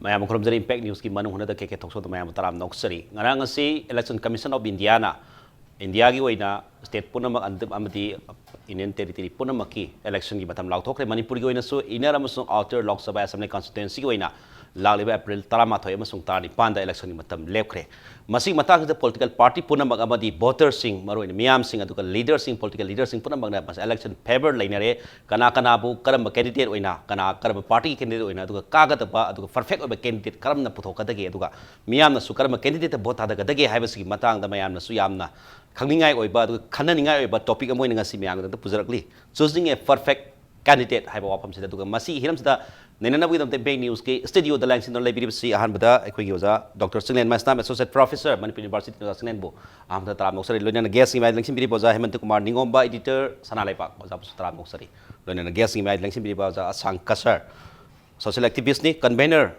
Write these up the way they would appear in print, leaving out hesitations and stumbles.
mayam khurumjari impact news ki Manung huna da Kkay Thokchom da mayam taram noksari ngarang asi election commission of India na India gi oina state punamak antum amati Indian territory punamaki election gi matam lauthokre Manipur gi oina so inner amasung outer Lok Sabha assembly constituency gi oina lagliba April 13 amasung 15 da election gi matam lepkhre masing matang da political party punamak amadi voters sing maroin miyam sing aduka leaders sing political leaders sing punamak na mas election favor lainare kana kana bu karam candidate oina kana karam party candidate oina aduka kaga da ba aduka perfect oba candidate karam na puthokadage aduka miyam na su karam candidate vote hadagage haibasi matang da mayam na su yamna khangningai oiba aduka khannaningai oiba topic amoina ngasi miyam da pujarakli choosing a perfect candidate haiba wafam sida aduka masi hiram sida Nena with the bank news ke studio the langs in the library see ahan bada ekoi yoza Dr. Chinglen Maisnam associate professor Manipur University of Chinglen bo amda taram noksari loina guest imai langsim biri boza Hemantakumar Ningomba editor sana Leibak boza taram noksari loina guest imai langsim biri boza Ashang Kashar social activist ni convenor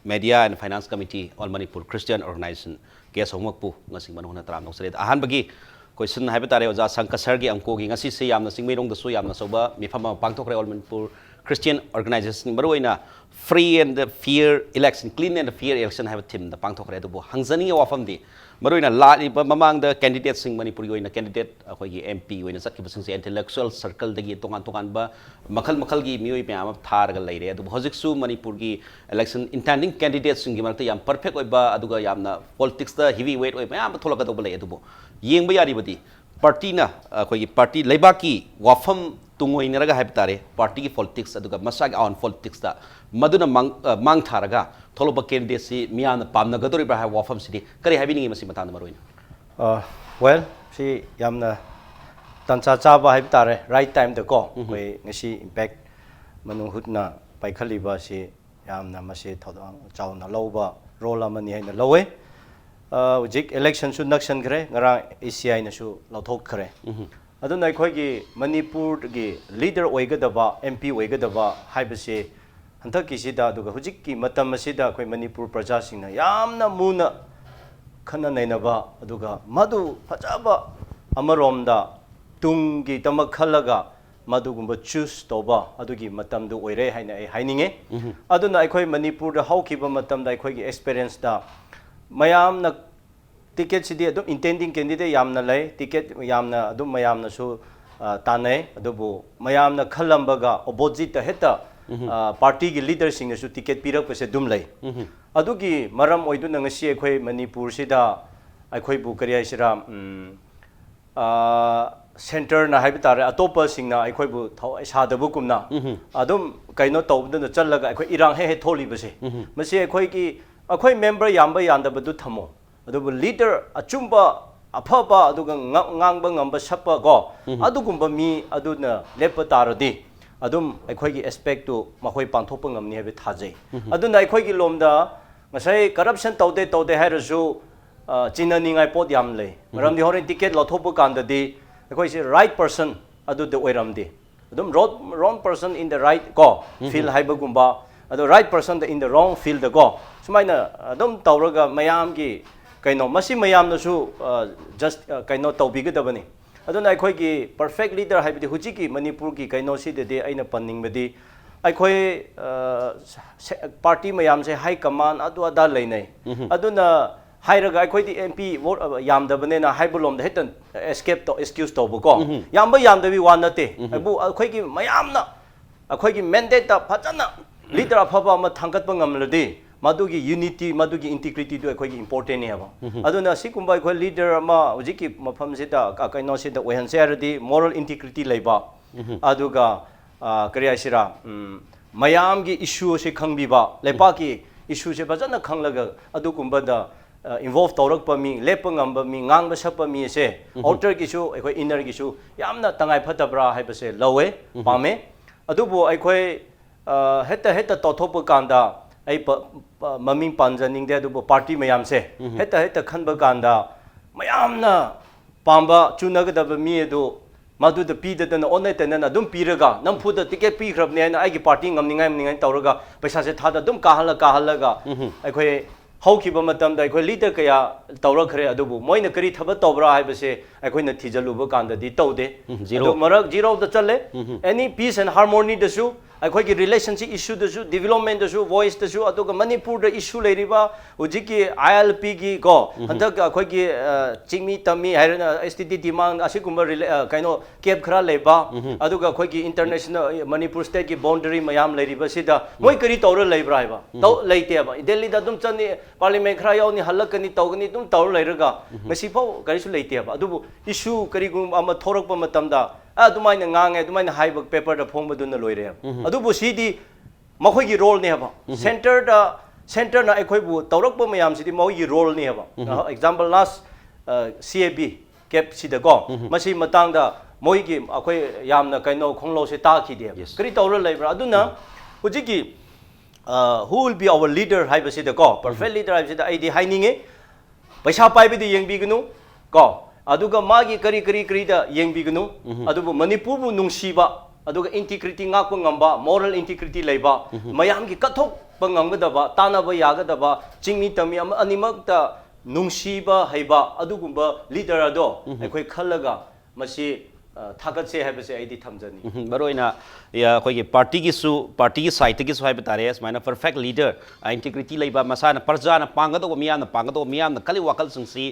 media and finance committee all Manipur Christian organization guest homework pu ngasing manuna taram noksari ahan bagi question haiba tare boza Ashang Kashar gi AMCO gi ngasi se yamna singmeirong da so yamna soba mifama pangthokre all Manipur Christian organization baruina free and fair election clean and fair election have a team the pangthokre du hangzani wafam di baruina la mamang the candidates sing Manipur goina candidate akhoi MP goina sakki basing intellectual circle dagi tongan ba makhal gi mioi pyam thar ga leire adu hojik su Manipur gi election intending candidates sing gi marta yam perfect oiba aduga yamna politics da heavy weight oiba yam tholaga do bale adu yengba yari badi party na akhoi party Leibak ki wafam tungoi naraga haibtare party ki politics aduga masag on politics da maduna mang tharaga tholoba candidate si miyana pamna gadori bra wafam sidi kari habini masi matana maroina well si yamna tancha chaba haibtare right time to go koi ngasi impact manung hutna paikhaliba si yamna masi thodang chawna loba role amani haina lowe jik election su naction kre ngara ACI na su lauthok kre aduna akhoi Manipur gi leader oigadaba MP oigadaba haibase hanthaki sida aduga hujikki matam asida akhoi Manipur praja singna yamna muna khana nainaba aduga madu fajaba amaromda tunggi tamak khalaga madugumba choose toba adugi matamdu oire haina ai haininge aduna akhoi Manipur da haukiba matamda akhoi gi experience da mayamna ticket sidi adum intending candidate yamna lay ticket yamna adum mayamna su tanai adubu mayamna khalambaga opposite heta party gi leader sing su ticket pirak pase dum lay adugi maram oidu nangasi ekhoi Manipur sida ekhoi bu kariya sira center na haibitare atopa singna ekhoi bu thau sadabu kumna adum kaino tawbda challaga ekhoi irang he tholi base mase ekhoi ki ekhoi member yamba yandabadu thamo adubu leader achumba afaba aduga ngangba ngamba sappa go adugumba mi aduna lepa taradi adum ekhoi gi aspect to mahoi pangthopa ngamni habe thajai aduna ekhoi gi lomda ngasai corruption tawde harasu chinaningai pot yam lei maramdi horin ticket lothopu kandadi ekhoi se right person adu de oiramdi adum wrong person in the right go feel haibagumba adu right person in the wrong field the go sumaina adum tawraga mayam gi kaino masi mayam na su just kaino tawbigadabani aduna ekhoi gi perfect leader haibidi hujiki Manipur gi kaino si de aina panning bedi ekhoi party mayam se high command adu ada leinai aduna hairaga ekhoi di MP yamdabane na haibulom de hetan escape to excuse to buko yamba yamdabi wanate abu ekhoi gi mayam na ekhoi gi mandate ta phajana leader afaba ma thangat pangamladi madugi unity madugi integrity do ekhoi important ne aba aduna sikumba ekhoi leader ma hujiki mafam sida kaino sida ohan seradi moral integrity leiba aduga kariya sira mayam gi issue se khangbiba lepa ki issue se bajana khanglaga adukumba da involve tawrak pa mi lepangam ba mi ngangba sapa mi se outer gi su ekhoi inner gi su yamna tangai phatabra haibase lowe pame adubu ekhoi heta tothopa kanda ai maming panjaning de adubu party mayam se heta khanba kanda mayamna pamba chunagadaba mi edu madu the pi da na onai tena dum piraga nampu da ticket pi khrab ne na ai gi party ngamningai tawraga paisa se thada dum kahala ga ekhoi haukiba matam da ekhoi leader kaya tawra khre adubu moina kari thaba tawbra haibase ekhoi na thijaluba kanda di tawde zero marak zero da chale any peace and harmony da su अखोई की relationship issue दसु development दसु voice दसु अतुगा Manipur the issue लेरिबा हुजिक की ILP की को हंतक अखोई की चिंगमी तमी हाइरना STT डिमांड असिकुंबा काइनो केप खरा लेबा अतुगा अखोई की इंटरनेशनल मणिपुर स्टेट की बाउंड्री मयाम लेरिबा सिदा मोय करी तौर लेब्रा हाइबा तौ लेतेबा दिल्ली दा दुम चनी पार्लियामेंट खरा यावनी हल्लकनी तौगनी दुम तौर लेरगा ngasiफाव करिसु लेतेबा अदुबु इशू करिगुम अमा थोरकपा मतमदा अदुमाइना ngange अदुमाइना हाइब पेपर दा फोंबदुना लोइरे अदुबु सिदी मखोई की रोल ने हबा सेंटर ना अखोइबु तौरकपा मयाम सिदी मखोई की रोल ने हबा एग्जांपल लास्ट CAB केप सिदा को मसी मतंगदा मोई की अखोई यामना कइनो खोंगलो से ताखिदे करि तौर लेब्रा अदुना हुजिकी who will be our leader हाइबसिदा को परफेक्ट लीडर हाइबसिदा आइदी हाइनिंगे पैसा पाइबदि यंगबिगनु को अदुगा मागी करी करी करी दा यंगबिगनु अदुबु मणिपुर बु नुंगसीबा अदुगा integrity ngakpa ngamba moral integrity leiba mayam ki kathok pangamgadaba tanaba yagadaba chingmi tami animakta nungsiba haiba adugumba leader ado akhoi khallaga masi थागत से है बसे आईडी थमजनी बरोइना या कोई के पार्टी की साइड की सुहाय बतारे है माइना परफेक्ट लीडर इंटीग्रिटी लेबा मसाना प्रजा पांगदो मियाम कली वाकल संसी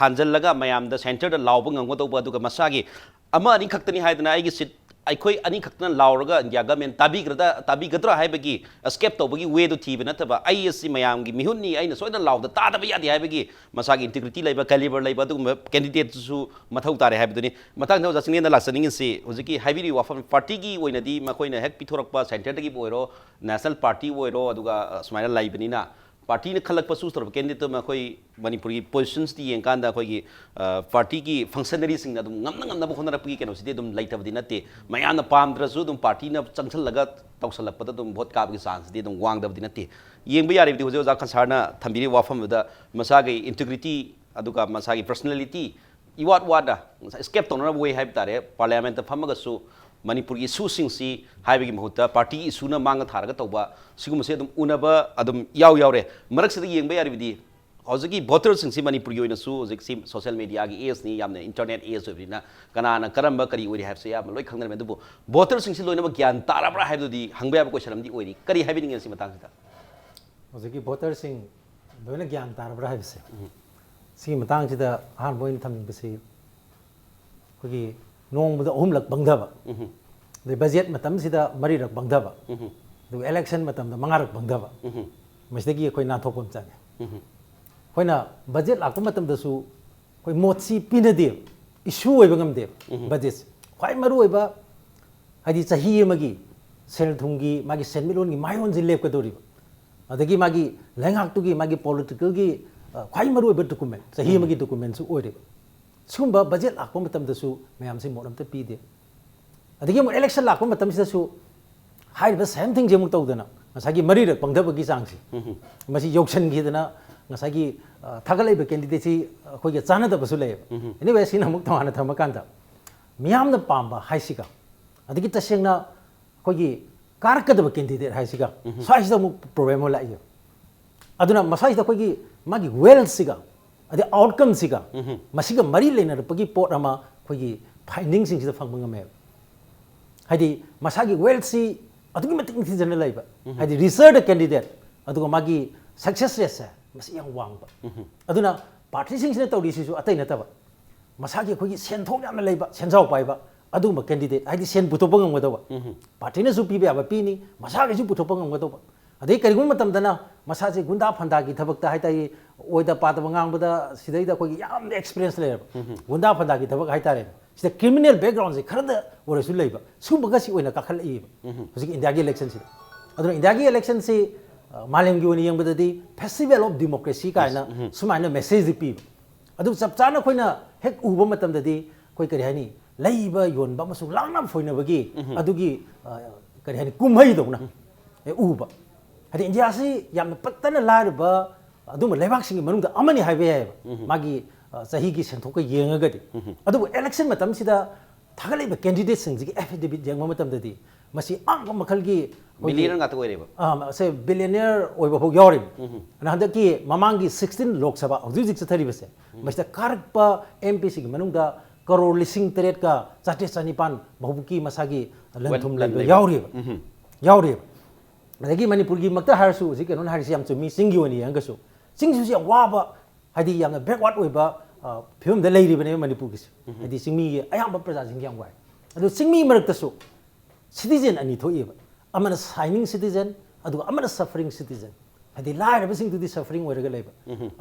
हांजल लगा मयाम द सेंटर द लाउब ngंगदो बदुगा मसागी अमा अनि खक्तनी हाइदना आइगी सिट अखोई अनि खक्तना लाउरगा इंडिया गवर्नमेंट ताबीगद्रा हाइबगी एस्केप तौबगी वे दो थीब नतबा आई एस मयाम की मिहुन्नी आइना सोइना लाउद तादबा यादि हाइबगी मसागी इंटीग्रिटी लेबा कैलिबर लेबा दुगुम कैंडिडेट सु मथौ तारे हाइबदुनी मथांग नौ जसिंगेन लाक्सनिंग से हुजिकी हाइबिरी वाफम पार्टी की ओइनदी मखोइना हेक पिथोरकपा सेंटर दगी बोइरो नेशनल पार्टी ओइरो अदुगा स्माइना लाइबनिना पार्टी ने खलक पसुस तरफ कैंडिडेट में कोई मणिपुर की पोजिशंस दी येंकांदा कोई पार्टी की फंक्शनरी सिंग अदुम ngam होनरपगी केनो सिदे दुम लाइतबदि नते मयाना पामद्रसु दुम पार्टी न चंगसल लगा तौसलपद दुम भोट काबगी चांस दि दुम वांगदबदि नते येंबा यारिबदि होजे ओजा खसारना थंबिरी वाफमदा मसागे इंटीग्रिटी अदुगा मसागे पर्सनालिटी इवाट वादा एस्केप तोनरा वे हाइब तारे पार्लियामेंट फमगसु मणिपुर की इशू सिंसी हाइबगी महूता पार्टी इशूना मांग थारगा तौबा सिगुमसे दुम उनबा अदुम यावरे मरक सिदा येंबा यारिबदि हौजकी वोटर सिंसी मणिपुर की ओइनसु हौजिक सि सोशल मीडिया की एज नि यामने इंटरनेट एज ओइबिना कनाना करंबा करी ओइरि हाइबसे याम लोइ खंगनमे दुबु वोटर सिंसी लोइनबा ज्ञान ताराब्रा हाइबदि हंगबा याब क्वेश्चन अमदि ओइरि करी हाइबिनिंग सि मतांगसिदा हौजिकी वोटर सिंग लोइना ज्ञान ताराब्रा हाइबसे सि मतांगसिदा हान बोइन थमिंगबसे कोगी नोंबदा अहुमलक बंगदबा दे बजेट मतम सिदा मरीरक बंगदबा दु इलेक्शन मतम दा मंगारक बंगदबा मसदगी कोई नाथोपम चागे कोइना बजेट लाको मतम दसु कोई मोटसी पिनदे इशू ओइबा ngamदे बजेट खाइ मरु ओइबा हादि चाही एमगी सेल थुंगी मागी सेनमिलोनगी मायोन जि लेपकदोरि अदगी मागी लेंगाक्तुगी मागी पॉलिटिकल की खाइ मरु ओइबा डॉक्यूमेंट चाही एमगी डॉक्यूमेंट सु ओइरे सिगुम्बा बजेट लाको मतम दसु मयाम से मोरम ते पीदे अदगी मो इलेक्शन लाको मतम सिदसु हाइबा सेम थिंग जेमु तौदना ngसागी मरीरक पंगदबगी चांगसी मसी योक्सन गिदना ngसागी थागलाइबा कैंडिडेट सी खोगे चानदबसु लेब एनीवे सिना मुक तवाना थमकांदा मियामना पांबा हाइसिका अदगी तसेंगना खोगी कारकदब कैंडिडेट हाइसिका साइसदा मुक प्रॉब्लम होलाइयो अदुना मसाइसदा खोगी मागी वेल सिगा अदे आउटकम सिगा मसिगा मरी लेनरपगी पोट अमा खोगी फाइंडिंग सिंगसिदा फंगबंगमे हाइदि मसागी वेल सी अदुगी मतिंग सिजन लाइबा हाइदि रिसर्च कैंडिडेट अदुगा मागी सक्सेस रेट से मसी yang wangba aduna party sing tawri sisu atai nataba masagi khogi sen thok yamna leiba senjau paiba aduma candidate aidi sen putopa ngamgadawa party na su pibe aba pini masagi su putopa ngamgadawa adai karigum matam dana masaje gunda phanda gi thabak ta haitai oida pataba ngangbada sidai da khogi yam experience le gunda phanda gi thabak haitare sida criminal background se kharada oresu leiba su bagasi oina kakhal iba hosiki india gi election si aduna india gi election si मालेम की ओनी यंगबददी festival of democracy कायना सुमाइना message दि पीब अदु चपचाना खोइना हेक उबा मतमददी कोइ करि हानि लैबा योनबा मसु लांगना फोइनबगी अदुगी करि हानि कुमहै दौना ए उबा हदि इंडिया सि याम पत्तना लारबा अदुम लेबाक सिंग मनुंग अमनि हाइबे है मागी सही की सेंथोक येंगगदि अदु इलेक्शन मतम सिदा थागलैबा कैंडिडेट सिंग जी एफिडेविट जेंगमा मतमददी मसी आंग मखल की बिलियनर गात ओइरेबा से बिलियनर ओइबा फो यारिब नहद की ममांगी 16 लोकसभा हजिक चथरी बसे मस्ता कारकपा एमपीसी की मनुंगदा करोड़ लिसिंग तरेट का चाटे चानिपान बहुकी मसागी लंथुम लैबा यारिब yauri adagi manipur gi makta harsu ji kenon harisi yam chumi singi oni yangasu singsu si waba hadi yang backward oiba phim da leiri bane manipur gi hadi singmi ayam praja sing yang wai adu singmi marak tasu citizen ani thoiba amana signing citizen adu amana suffering citizen hadi lai ba sing tu di suffering oiraga leiba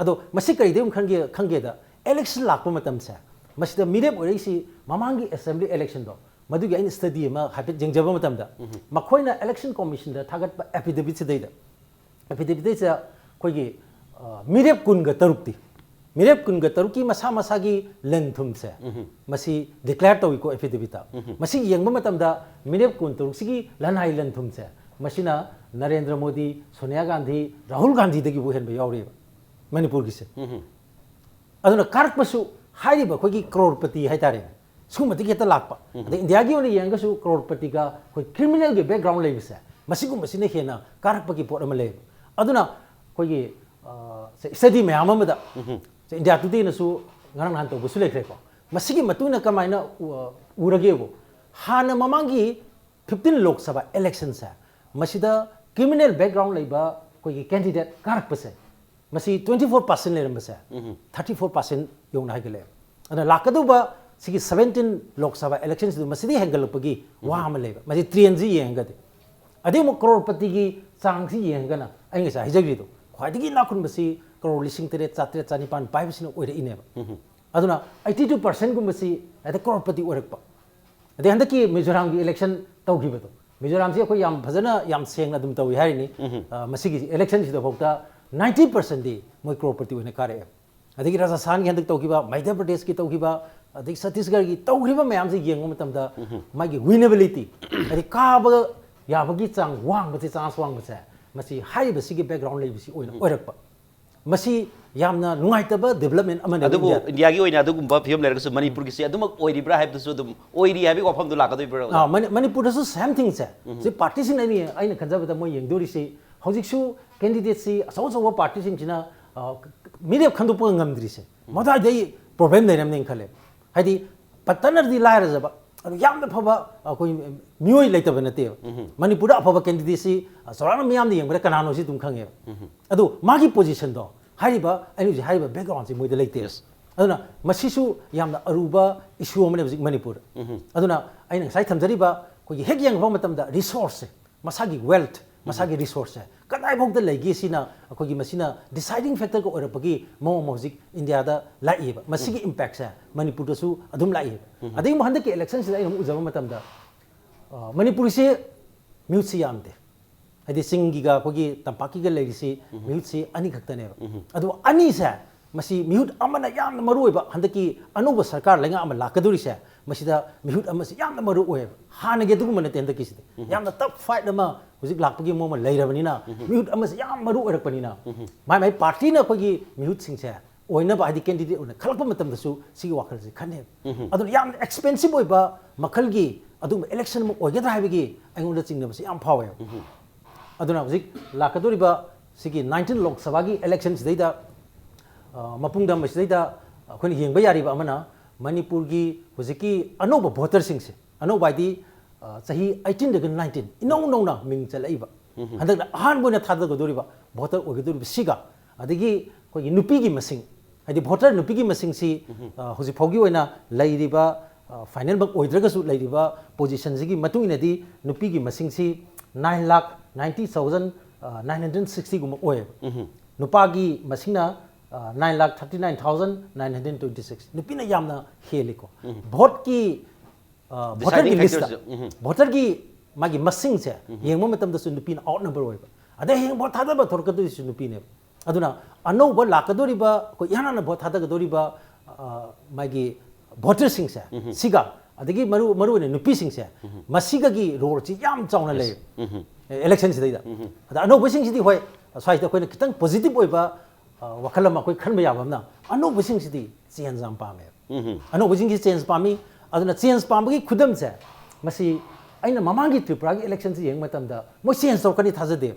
adu masi kari dem khange da election lakpa matam sa masida mirep oirisi mamangi assembly election do madugi ain study ma hapit jengjaba matam da makhoina election commission da thagat affidavit se deida affidavit se koi gi mirep kun ga tarukti mirep kun ga taruki masa masa gi lenthum se masi declare to ko affidavit ta masi yengba matam da mirep kun taruk sigi lanhai lenthum se masina Narendra Modi Sonia Gandhi Rahul Gandhi dagi bu hen ba yauri manipur gi se aduna karak masu hari ba koi gi crorepati hai tare sumati ke ta lakpa de india gi oni yang su crorepati ga koi criminal ge background lei bisa masigu masine hena karak pa gi pot ama lei aduna koi gi study me ama da india today na su ngarang han to bu su lekre ko masigi matuna kamaina urage bo hana mamangi 15 lok sabha election sa masida criminal background leiba koi gi candidate karak pa se masi 24% le ramba sa 34% yong na hagele ana lakadu ba sigi 17 lok sabha elections du masidi hengal pagi wa ma leba masi 3NG yengade ade mo crorepati gi changsi yengana ai ngasa hijagri do khwaidigi nakun basi crore lising tere chatre chanipan paibsina oire ineba aduna 82% gum basi ade crorepati orakpa ade handaki mizoram gi election tawgiba do mizoram si ko yam bhajana yam sengna dum tawi hari ni masigi election si do bokta 90% di moi crorepati oine kare adigi rajasthan gi handak tawgiba madhya pradesh ki tawgiba adigi chhattisgarh gi tawgiba mayam si yengma matam da magi winnability adi kaba yabagi chang wang bati chance wang base masi high basi gi background lei bisi oina oirakpa masi yamna nungaitaba development amane adubu india gi oina adugumba film leragasu manipur gi se aduma oiribra haibdasu dum oiri habi wafam du lakadoi bra manipur dasu same thing se si party sing ani aina khanjaba da moi yengdori si hojik su candidate si so party sing china mirep khandu pa ngamdri se moda dei problem nei ram ning khale hadi patanar di lai rajaba adu yamna phaba koi mioi leitaba nate manipur phaba candidate si sorana miyam ni yengba kanano si tum khange adu magi position do hariba ani ji hariba background si moida leite aduna masisu yamna aruba issue amane manipur aduna aina sai thamjariba koi hek yang phama tamda resource masagi wealth masagi resource kadai bhogda legi sina akogi masina deciding factor ko orapagi mo music india da laiba masigi impact sa manipur da su adum lai adai mo handa ke election sida inu ujaba matam da manipur se mute yamde adi singi ga akogi tampaki ga legi si mute si ani khakta ne adu ani sa masi mute amana yamna maru oiba handa ki anuba sarkar lenga ama lakaduri sa masida mute amasi yamna maru oiba hana ge dugu manate handa ki sida yamna top fight ama hujik lakpagi mo ma leirabani na mute amasi yam maru oirakpani na mai party na akogi mute sing sa oina ba adi candidate ona khalakpa matam dasu sigi wakal si khane adu yam expensive oiba makhal gi adu election mo oigedra haibigi aingonda chingna basi yam phawe aduna hujik lakadori ba sigi 19 lok sabha gi elections deida mapungda masida akhoni yengba yari ba amana manipur gi hujiki anoba voter sing se anoba di sahi 18 daga 19 inong nong na ming chalaiba handak han boina thada go doriba voter ogedori siga adigi koi nupi gi masing hadi voter nupi gi masing si hoji phogi oina lairiba final bak oidraga su lairiba position sigi matung inadi nupi gi masing si 9,90,960 gum oy nupa gi masingna 9,39,926 nupina yamna heliko vote ki voter ki list voter ki magi masing se yengmo matam da su nupina out number oiba ade heng vote thada ba thorkadu su nupine aduna ano ba lakadori ba ko yana na vote thada gadori ba magi voter sing se siga adagi maru ne nupi sing se masiga gi role chi yam chauna le election si da ada ano busing si di hoi sai da koi kitang positive oiba wakalama koi khanba yabam na ano busing si di chen jam pa me ano busing ki change pa mi aduna change pa gi khudam se masi aina mamangi tripura gi election si yeng matam da mo change to kani thajade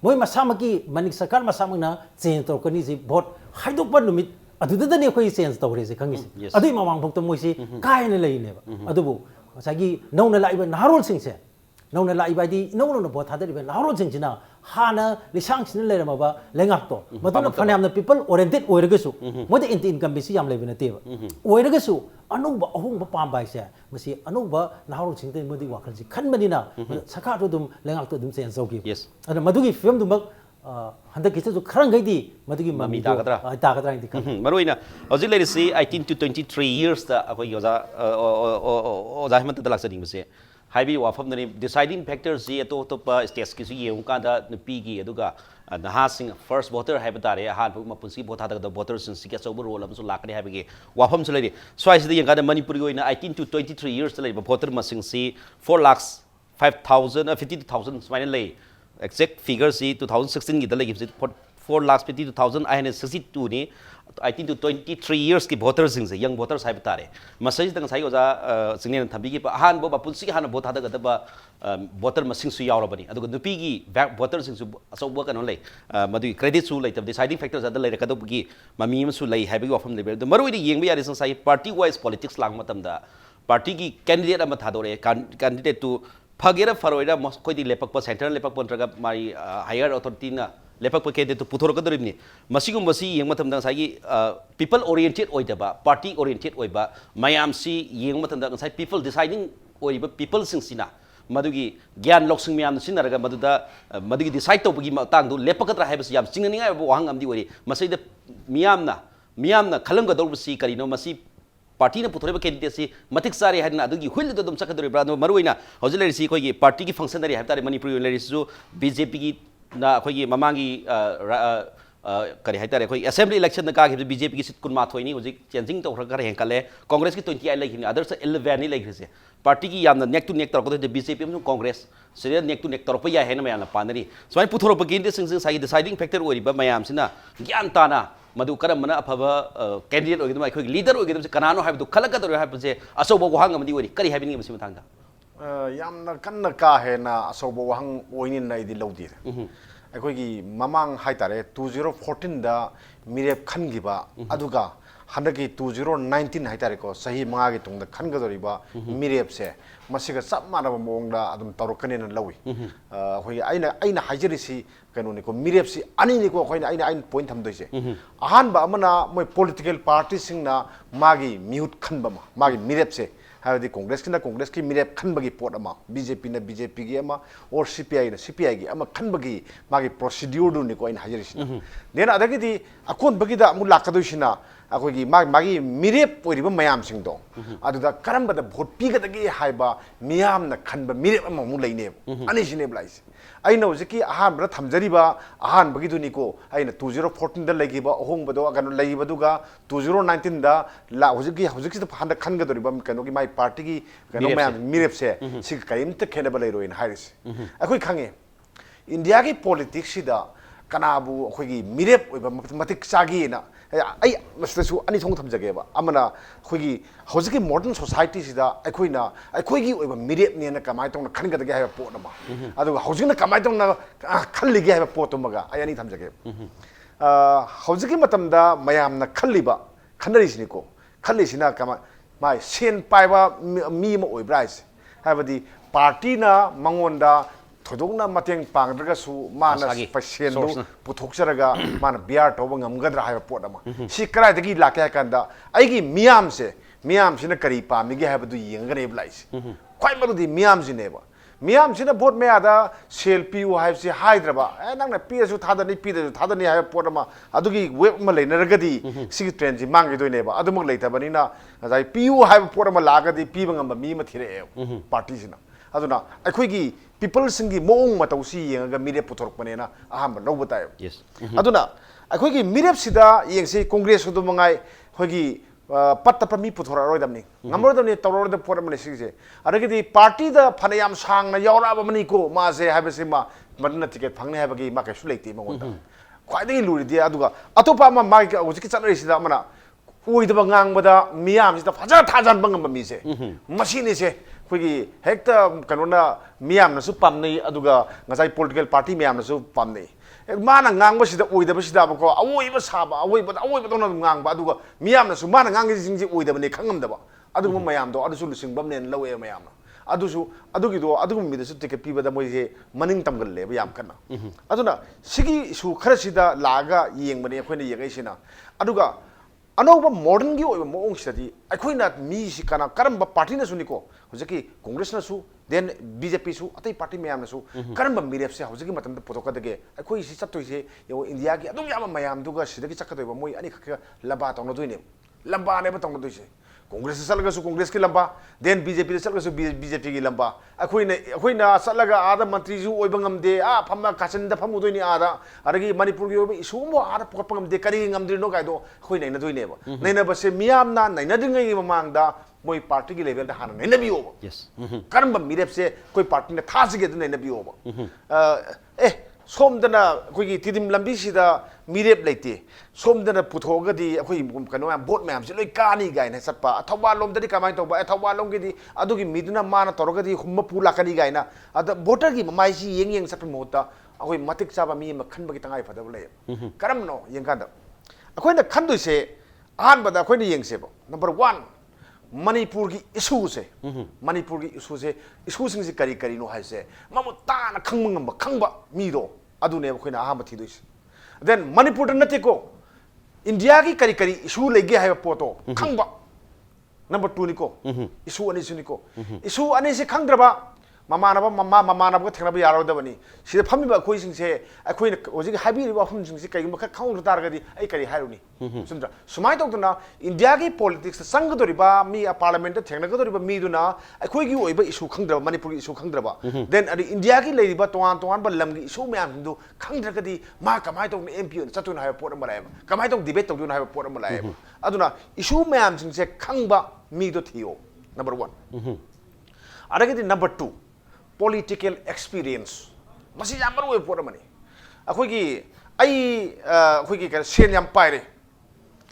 moi masamaki manik sarkar masamna change to kani si vote haidok pa numit adudada ne koi change to re se khangi se adui mamang phok to moi si kai na lai ne ba adubu masagi nau na lai ba narol sing se nong na lai bai di nong no bo tha de be lao ro jing jina ha na li sang chin le ma ba lengak to ma do na phanam na people oriented oi ga su mo de income si yam le be na te ba oi ga su anu ba ahung ba pam bai se ma si anu ba lao ro jing de mo di wa khan si khan ma ni na sakha to dum lengak to dum sen so ki yes ada madu gi film dum ba handa ki su kharang gai di madu gi mami ta gadra indi kan maroina hojik le si 18 to 23 years da akoi yoza oza himanta da laksa ding se haibi wafam ni deciding factors ji to to pa stage ki su yeng ka da nupi gi aduga naha sing first voter haiba tare ha ma punsi botha da voter sin si ka so role am su lakani haibi gi wafam su le swai si yeng ka da manipur gi oina 18 to 23 years le voter masing si 4 lakhs 5000 52000 smile le exact figure si 2016 gi da le gi 4 lakhs 52000 I had 62 ni 18 to 23 years ki voters sing se young voters hai batare masai dang sai oja singnen thambi ki han bo punsi han bo thada ga ba voter masing su yaw rabani adu nupi gi voters sing su so bo kan le madu credit su le deciding factors ada le ka do gi mami su le hai bi ofam le be maru di yeng bi ari sai party wise politics lang matam da party gi candidate ama thadore candidate to phagera faroida koi di lepak pa center lepak pon traga mari higher authority na lepak pa ke de to puthor ka doribni masigum basi yeng matam dang sai people oriented oidaba party oriented oiba mayam si yeng matam dang sai people deciding oiba people sing sina madugi gyan loksing myam sinaraga maduda madugi decide to bugi tang du lepakatra haibas yam singani ngai wahang amdi ori masai de miyamna khalam ga dorbusi karino masi party na puthore ba candidate si matik sari hadna adugi huil do dum sakadori brado maruina hojilari si koi gi party gi functionary habtare manipur lari su bjp gi na khoi mamangi kari haitare khoi assembly election na ka gi bjp gi sit kun ma thoini hojik changing to khar hen kale congress gi 28 lai gi others 11 ni lai gi se party gi yamna neck to neck tor ko de bjp mu congress serial neck to neck tor pa ya hen ma yana panari swai puthoro pa candidate sing sai deciding factor ori ba mayam sina gyan tana madu karam mana afaba candidate oi gidum khoi leader oi gidum kanano haibdu khalaka tor haib se asobo wahang amdi ori kari haibini masi mathang da yamna kanna ka hena asobo wahang oinin na idi lodi ꯑꯩꯈꯣꯏꯒꯤ ꯃꯃꯥꯡ ꯍꯥꯏꯇꯥꯔꯦ 2014 ꯗ ꯃꯤꯔꯦꯞ ꯈꯟꯈꯤꯕ ꯑꯗꯨꯒ ꯍꯟꯗꯛꯀꯤ 2019 ꯍꯥꯏꯇꯥꯔꯦꯀꯣ ꯆꯍꯤ 5ꯒꯤ ꯇꯨꯡꯗ ꯈꯟꯒꯗꯧꯔꯤꯕ ꯃꯤꯔꯦꯞꯁꯦ ꯃꯁꯤꯒ ꯆꯞ ꯃꯥꯟꯅꯕ ꯃꯑꯣꯡꯗ ꯑꯗꯨꯝ ꯇꯧꯔꯛꯀꯅꯤꯅ ꯂꯧꯏ ꯑꯩꯈꯣꯏꯒꯤ ꯑꯩꯅ ꯍꯥꯏꯖꯔꯤꯁꯤ ꯀꯩꯅꯣꯅꯤꯀꯣ ꯃꯤꯔꯦꯞꯁꯤ ꯑꯅꯤꯅꯤꯀꯣ ꯑꯩꯅ ꯄꯣꯏꯟꯠ ꯊꯝꯗꯣꯏꯁꯦ ꯑꯍꯥꯟꯕ ꯑꯃꯅ ꯃꯣꯏ ꯄꯣꯂꯤꯇꯤꯀꯦꯜ ꯄꯥꯔꯇꯤꯁꯤꯡꯅ ꯃꯥꯒꯤ ꯃꯤꯍꯨꯠ ꯈꯟꯕ ꯑꯃ ꯃꯥꯒꯤ ꯃꯤꯔꯦꯞꯁꯦ ꯍꯥꯏꯕꯗꯤ ꯀꯣꯡꯒ꯭ꯔꯦꯁꯀꯤꯅ ꯀꯣꯡꯒ꯭ꯔꯦꯁꯀꯤ ꯃꯤꯔꯦꯞ ꯈꯟꯕꯒꯤ ꯄꯣꯠ ꯑꯃ ꯕꯤꯖꯦꯄꯤꯅ ꯕꯤꯖꯦꯄꯤꯒꯤ ꯑꯃ ꯑꯣꯔ ꯁꯤꯄꯤꯑꯥꯏꯅ ꯁꯤꯄꯤꯑꯥꯏꯒꯤ ꯑꯃ ꯈꯟꯕꯒꯤ ꯃꯥꯒꯤ ꯄ꯭ꯔꯣꯁꯤꯗ꯭ꯌꯨꯔꯗꯨꯅꯤꯀꯣ ꯑꯩꯅ ꯍꯥꯏꯖꯔꯤꯁꯤꯅ ꯗꯦꯟ ꯑꯗꯒꯤꯗꯤ ꯑꯀꯣꯟꯕꯒꯤꯗ ꯑꯃꯨꯛ ꯂꯥꯛꯀꯗꯣꯏꯁꯤꯅ ꯑꯩꯈꯣꯏꯒꯤ ꯃꯥꯒꯤ ꯃꯤꯔꯦꯞ ꯑꯣꯏꯔꯤꯕ ꯃꯌꯥꯝꯁꯤꯡꯗꯣ ꯑꯗꯨꯗ ꯀꯔꯝꯕꯗ ꯚꯣꯠ ꯄꯤꯒꯗꯒꯦ ꯍꯥꯏꯕ ꯃꯤꯌꯥꯝꯅ ꯈꯟꯕ ꯃꯤꯔꯦꯞ ꯑꯃꯃꯨꯛ ꯂꯩꯅꯦꯕ ꯑꯅꯤꯁꯤꯅꯦꯕ ꯂꯥꯛꯏꯁꯦ ꯑꯩꯅ ꯍꯧꯖꯤꯛꯀꯤ ꯑꯍꯥꯟꯕꯗ ꯊꯝꯖꯔꯤꯕ ꯑꯍꯥꯟꯕꯒꯤꯗꯨꯅꯤꯀꯣ ꯑꯩꯅ 2014 ꯗ ꯂꯩꯈꯤꯕ ꯑꯍꯣꯡꯕꯗꯣ ꯀꯩꯅꯣ ꯂꯩꯕꯗꯨꯒ 2019 ꯗ ꯍꯧꯖꯤꯛꯁꯤꯗ ꯍꯟꯗꯛ ꯈꯟꯒꯗꯧꯔꯤꯕ ꯀꯩꯅꯣꯒꯤ ꯃꯥꯏ ꯄꯥꯔꯇꯤꯒꯤ ꯀꯩꯅꯣ ꯃꯌꯥꯝ ꯃꯤꯔꯦꯞꯁꯦ ꯁꯤꯒ ꯀꯔꯤꯝꯇ ꯈꯦꯠꯅꯕ ꯂꯩꯔꯣꯏꯅ ꯍꯥꯏꯔꯤꯁꯦ ꯑꯩꯈꯣꯏ ꯈꯪꯉꯦ ꯏꯟꯗꯤꯌꯥꯒꯤ ꯄꯣꯂꯤꯇꯤꯛꯁꯁꯤꯗ ꯀꯅꯥꯕꯨ ꯑꯩꯈꯣꯏꯒꯤ ꯃꯤꯔꯦꯞ ꯑꯣꯏꯕ ꯃꯇꯤꯛ ꯆꯥꯒꯦꯅ ꯑꯩ ꯃꯁꯤꯗꯁꯨ ꯑꯅꯤ ꯊꯣꯛꯅ ꯊꯝꯖꯒꯦꯕ ꯑꯃꯅ ꯑꯩꯈꯣꯏꯒꯤ ꯍꯧꯖꯤꯛꯀꯤ ꯃꯣꯗꯔꯟ ꯁꯣꯁꯥꯏꯇꯤꯁꯤꯗ ꯑꯩꯈꯣꯏꯒꯤ ꯑꯣꯏꯕ ꯃꯤꯔꯦꯞꯅꯦꯅ ꯀꯃꯥꯏꯅ ꯇꯧꯅ ꯈꯟꯒꯗꯒꯦ ꯍꯥꯏꯕ ꯄꯣꯠ ꯑꯃ ꯑꯗꯨꯒ ꯍꯧꯖꯤꯛꯅ ꯀꯃꯥꯏꯅ ꯇꯧꯅ ꯈꯜꯂꯤꯒꯦ ꯍꯥꯏꯕ ꯄꯣꯠꯇꯨꯃꯒ ꯑꯩ ꯑꯅꯤ ꯊꯝꯖꯒꯦꯕ ꯍꯧꯖꯤꯛꯀꯤ ꯃꯇꯝꯗ ꯃꯌꯥꯝꯅ ꯈꯟꯅꯔꯤꯁꯤꯅꯤꯀꯣ ꯈꯜꯂꯤꯁꯤꯅ ꯃꯥꯏ ꯁꯦꯟ ꯄꯥꯏꯕ ꯃꯤ ꯑꯃ ꯑꯣꯏꯕ꯭ꯔꯥ ꯍꯥꯏꯁꯦ ꯍꯥꯏꯕꯗꯤ ꯄꯥꯔꯇꯤꯅ ꯃꯉꯣꯟꯗ ꯊꯣꯏꯗꯣꯛꯅ ꯃꯇꯦꯡ ꯄꯥꯡꯗ꯭ꯔꯒꯁꯨ ꯃꯥꯅ ꯁꯦꯟꯗꯨ ꯄꯨꯊꯣꯛꯆꯔꯒ ꯃꯥꯅ ꯕꯤꯌꯥꯔ ꯇꯧꯕ ꯉꯝꯒꯗ꯭ꯔꯥ ꯍꯥꯏꯕ ꯄꯣꯠ ꯑꯃ ꯁꯤ ꯀꯗꯥꯏꯗꯒꯤ ꯂꯥꯛꯀꯦ ꯍꯥꯏ ꯀꯥꯟꯗ ꯑꯩꯒꯤ ꯃꯤꯌꯥꯝꯁꯤꯅ ꯀꯔꯤ ꯄꯥꯝꯃꯤꯒꯦ ꯍꯥꯏꯕꯗꯨ ꯌꯦꯡꯉꯒꯅꯦꯕ ꯂꯥꯛꯏꯁꯦ ꯈ꯭ꯋꯥꯏ ꯃꯔꯨꯗꯤ ꯃꯤꯌꯥꯝꯁꯤꯅꯦꯕ ꯃꯤꯌꯥꯝꯁꯤꯅ ꯚꯣꯠ ꯃꯌꯥꯗ ꯁꯦꯜ ꯄꯤꯌꯨ ꯍꯥꯏꯕꯁꯤ ꯍꯥꯏꯗ꯭ꯔꯕ ꯅꯪꯅ ꯄꯤꯔꯁꯨ ꯊꯥꯗꯅꯤ ꯄꯤꯗ꯭ꯔꯁꯨ ꯊꯥꯗꯅꯤ ꯍꯥꯏꯕ ꯄꯣꯠ ꯑꯃ ꯑꯗꯨꯒꯤ ꯋꯦꯕ ꯑꯃ ꯂꯩꯅꯔꯒꯗꯤ ꯁꯤꯒꯤ ꯇ꯭ꯔꯦꯟꯁꯤ ꯃꯥꯡꯈꯤꯗꯣꯏꯅꯦꯕ ꯑꯗꯨꯃꯛ ꯂꯩꯇꯕꯅꯤꯅ ꯉꯁꯥꯏ ꯄꯤꯌꯨ ꯍꯥꯏꯕ ꯄꯣꯠ ꯑꯃ ꯂꯥꯛꯑꯒꯗꯤ ꯄꯤꯕ ꯉꯝꯕ ꯃꯤ ꯑꯃ ꯊꯤꯔꯛꯑꯦꯕ ꯄꯥꯔꯇꯤꯁꯤꯅ ꯑꯗꯨꯅ ꯑꯩꯈꯣꯏꯒꯤ ꯄꯤꯄꯜꯁꯤꯡꯒꯤ ꯃꯑꯣꯡ ꯃꯇꯧꯁꯤ ꯌꯦꯡꯉꯒ ꯃꯤꯔꯦꯞ ꯄꯨꯊꯣꯔꯛꯄꯅꯦꯅ ꯑꯍꯥꯟꯕ ꯂꯧꯕ ꯇꯥꯏꯕ ꯑꯗꯨꯅ ꯑꯩꯈꯣꯏꯒꯤ ꯃꯤꯔꯦꯞꯁꯤꯗ ꯌꯦꯡꯁꯤ ꯀꯣꯡꯒ꯭ꯔꯦꯁ ꯑꯗꯨ ꯃꯉꯥꯏ ꯑꯩꯈꯣꯏꯒꯤ ꯄꯠꯇꯄ ꯃꯤ ꯄꯨꯊꯣꯔꯛꯑꯔꯣꯏꯗꯕꯅꯤ ꯉꯝꯃꯔꯣꯏꯗꯕꯅꯤ ꯇꯧꯔꯔꯣꯏꯗꯕ ꯄꯣꯠ ꯑꯃꯅꯤ ꯁꯤꯒꯤꯁꯦ ꯑꯗꯒꯤꯗꯤ ꯄꯥꯔꯇꯤꯗ ꯐꯅ ꯌꯥꯝ ꯁꯥꯡꯅ ꯌꯥꯎꯔꯛꯑꯕꯅꯤꯀꯣ ꯃꯥꯁꯦ ꯍꯥꯏꯕꯁꯤꯃ ꯃꯗꯨꯅ ꯇꯤꯀꯦꯠ ꯐꯪꯅꯤ ꯍꯥꯏꯕꯒꯤ ꯃꯥ ꯀꯩꯁꯨ ꯂꯩꯇꯦ ꯃꯉꯣꯟꯗ ꯈ꯭ꯋꯥꯏꯗꯒꯤ ꯂꯨꯔꯤꯗꯤ ꯑꯗꯨꯒ ꯑꯇꯣꯞꯄ ꯑꯃ ꯃꯥꯒꯤ ꯍꯧꯖꯤꯛꯀꯤ ꯆꯠꯅꯔꯤꯁꯤꯗ ꯑꯃꯅ ꯑꯣꯏꯗꯕ ꯉꯥꯡꯕꯗ ꯃꯤꯌꯥꯝꯁꯤꯗ ꯐꯖꯅ ꯊꯥꯖꯟꯕ ꯉꯝꯕ ꯃꯤꯁꯦ ꯃꯁꯤꯅꯤꯁꯦ ꯑꯩꯈꯣꯏꯒꯤ ꯍꯦꯛꯇ ꯀꯩꯅꯣꯅ ꯃꯤꯌꯥꯝꯅꯁꯨ ꯄꯥꯝꯅꯩ ꯑꯗꯨꯒ ꯉꯁꯥꯏ ꯄꯣꯂꯤꯇꯤꯀꯦꯜ ꯄꯥꯔꯇꯤ ꯃꯌꯥꯝꯅꯁꯨ ꯄꯥꯝꯅꯩ ꯃꯥꯅ ꯉꯥꯡꯕꯁꯤꯗ ꯑꯣꯏꯗꯕꯁꯤꯗꯕꯀꯣ ꯑꯋꯣꯏꯕ ꯁꯥꯕ ꯑꯋꯣꯏꯕꯗꯧꯅ ꯑꯗꯨꯝ ꯉꯥꯡꯕ ꯑꯗꯨꯒ ꯃꯤꯌꯥꯝꯅꯁꯨ ꯃꯥꯅ ꯉꯥꯡꯉꯤꯁꯤꯡꯁꯤ ꯑꯣꯏꯗꯕꯅꯤ ꯈꯪꯉꯝꯗꯕ ꯑꯗꯨꯒꯨꯝꯕ ꯃꯌꯥꯝꯗꯣ ꯑꯗꯨꯁꯨ ꯂꯨꯆꯤꯡꯕ ꯑꯃꯅꯦꯅ ꯂꯧꯋꯦ ꯃꯌꯥꯝꯅ ꯑꯗꯨꯒꯤ ꯃꯤꯗꯁꯨ ꯇꯤꯀꯦꯠ ꯄꯤꯕꯗ ꯃꯣꯏꯁꯦ ꯃꯅꯤꯡ ꯇꯝꯒꯜꯂꯦꯕ ꯌꯥꯝ ꯀꯟꯅ ꯑꯗꯨꯅ ꯁꯤꯒꯤ ꯏꯁꯨ ꯈꯔꯁꯤꯗ ꯂꯥꯛꯑꯒ ꯌꯦꯡꯕꯅꯦ ꯑꯩꯈꯣꯏꯅ ꯌꯦꯡꯉꯛꯏꯁꯤꯅ ꯑꯗꯨꯒ ꯑꯅꯧꯕ ꯃꯣꯗꯔꯟꯒꯤ ꯑꯣꯏꯕ ꯃꯑꯣꯡꯁꯤꯗꯗꯤ ꯑꯩꯈꯣꯏꯅ ꯃꯤꯁꯤ ꯀꯔꯝꯕ ꯄꯥꯔꯇꯤꯅꯁꯨꯅꯤꯀꯣ ꯍꯧꯖꯤꯛꯀꯤ ꯀꯣꯡꯒ꯭ꯔꯦꯁꯅꯁꯨ ꯗꯦꯟ ꯕꯤꯖꯦꯄꯤꯁꯨ ꯑꯇꯩ ꯄꯥꯔꯇꯤ ꯃꯌꯥꯝꯅꯁꯨ ꯀꯔꯝꯕ ꯃꯤꯔꯦꯞꯁꯦ ꯍꯧꯖꯤꯛꯀꯤ ꯃꯇꯝꯗ ꯄꯨꯊꯣꯛꯀꯗꯒꯦ ꯑꯩꯈꯣꯏ ꯁꯤ ꯆꯠꯇꯣꯏꯁꯦ ꯌꯦꯡꯉꯣ ꯏꯟꯗꯤꯌꯥꯒꯤ ꯑꯗꯨꯝ ꯌꯥꯝꯕ ꯃꯌꯥꯝꯗꯨꯒ ꯁꯤꯗꯒꯤ ꯆꯠꯀꯗꯣꯏꯕ ꯃꯣꯏ ꯑꯅꯤꯈꯛꯀ ꯂꯝꯕꯥ ꯇꯧꯅꯗꯣꯏꯅꯦꯕ ꯂꯝꯕꯥꯅꯦꯕ ꯇꯧꯅꯗꯣꯏꯁꯦ ꯀꯣꯡꯒ꯭ꯔꯦꯁꯇ ꯆꯠꯂꯒꯁꯨ ꯀꯣꯡꯒ꯭ꯔꯦꯁꯀꯤ ꯂꯝꯕꯥ ꯗꯦꯟ ꯕꯤꯖꯦꯄꯤꯗ ꯆꯠꯂꯒꯁꯨ ꯕꯤꯖꯦꯄꯤꯒꯤ ꯂꯝꯕꯥ ꯑꯩꯈꯣꯏꯅ ꯆꯠꯂꯒ ꯑꯥꯗ ꯃꯟꯇ꯭ꯔꯤꯁꯨ ꯑꯣꯏꯕ ꯉꯝꯗꯦ ꯐꯝꯃ ꯀꯥꯆꯤꯟꯗ ꯐꯝꯃꯨꯗꯣꯏꯅꯤ ꯑꯥꯗ ꯑꯗꯒꯤ ꯃꯅꯤꯄꯨꯔꯒꯤ ꯑꯣꯏꯕ ꯏꯁꯨ ꯑꯃ ꯑꯥꯗ ꯄꯨꯈꯠꯄ ꯉꯝꯗꯦ ꯀꯔꯤ ꯉꯝꯗ꯭ꯔꯤꯅꯣ ꯀꯥꯏꯗꯣ ꯑꯩꯈꯣꯏ ꯅꯩꯅꯗꯣꯏꯅꯦꯕ ꯅꯩꯅꯕꯁꯦ ꯃꯤꯌꯥꯝꯅ ꯅꯩꯅꯗ꯭ꯔꯤꯉꯩꯒꯤ ꯃꯃꯥꯡꯗ ꯃꯣꯏ ꯄꯥꯔꯇꯤꯒꯤ ꯂꯦꯚꯦꯜꯗ ꯍꯥꯟꯅ ꯅꯩꯅꯕꯤꯌꯣꯕ ꯀꯔꯝꯕ ꯃꯤꯔꯦꯞꯁꯦ ꯑꯩꯈꯣꯏ ꯄꯥꯔꯇꯤꯅ ꯊꯥꯁꯤꯒꯦ ꯑꯗꯨ ꯅꯩꯅꯕꯤꯌꯣꯕ ꯁꯣꯝꯗꯅ ꯑꯩꯈꯣꯏꯒꯤ ꯇꯤꯗꯤꯝ ꯂꯝꯕꯤꯁꯤꯗ ꯃꯤꯔꯦꯞ ꯂꯩꯇꯦ ꯁꯣꯝꯗꯅ ꯄꯨꯊꯣꯛꯑꯒꯗꯤ ꯑꯩꯈꯣꯏ ꯀꯩꯅꯣ ꯃꯌꯥꯝ ꯚꯣꯠ ꯃꯌꯥꯝꯁꯦ ꯂꯣꯏ ꯀꯥꯅꯤ ꯀꯥꯏꯅ ꯆꯠꯄ ꯊꯧꯕꯥꯜ ꯂꯣꯝꯗꯗꯤ ꯀꯃꯥꯏꯅ ꯇꯧꯕ ꯊꯧꯕꯥꯜ ꯂꯣꯝꯒꯤꯗꯤ ꯑꯗꯨꯒꯤ ꯃꯤꯗꯨꯅ ꯃꯥꯅ ꯇꯧꯔꯒꯗꯤ ꯍꯨꯝꯃ ꯄꯨ ꯂꯥꯛꯀꯅꯤ ꯀꯥꯏꯅ ꯑꯗ ꯚꯣꯇꯔꯒꯤ ꯃꯃꯥꯏꯁꯤ ꯌꯦꯡ ꯆꯠꯄ ꯃꯍꯨꯠꯇ ꯑꯩꯈꯣꯏ ꯃꯇꯤꯛ ꯆꯥꯕ ꯃꯤ ꯑꯃ ꯈꯟꯕꯒꯤ ꯇꯉꯥꯏ ꯐꯗꯕ ꯂꯩꯌꯦꯕ ꯀꯔꯝꯕꯅꯣ ꯌꯦꯡꯀꯥꯟꯗ ꯑꯩꯈꯣꯏꯅ ꯈꯟꯗꯣꯏꯁꯦ ꯑꯍꯥꯟꯕꯗ ꯑꯩꯈꯣꯏꯅ ꯌꯦꯡꯁꯦꯕ number 1 Manipurgi issues Manipurgi issues kari kari no haise mamutana khangba miro adune khoina ahamba thidois then Manipur nateko India ki kari issue lege hai poto khangba number 2 niko issue ani suniko issue ani se khangdraba mamanaba thenaba yarodabani sida phamiba khoi singse akhoina hojik habi riba phum singse kai makha khang targadi ai kari hairuni sundra sumai tokna India ki politics sang doriba mi parliament thengna doriba mi duna akhoi gi oiba issue khangdraba Manipur issue khangdraba then adi India ki leiriba toan ba lam gi issue myam hindu khangdragadi ma kamai tokna MP chatuna ha pot am laeba kamai tok debate tokuna ha pot am laeba aduna issue myam singse khangba mi do thiyo number 1 adagidi number 2 political experience masi yamar we por mani akhoigi akhoigi ka sen yam paire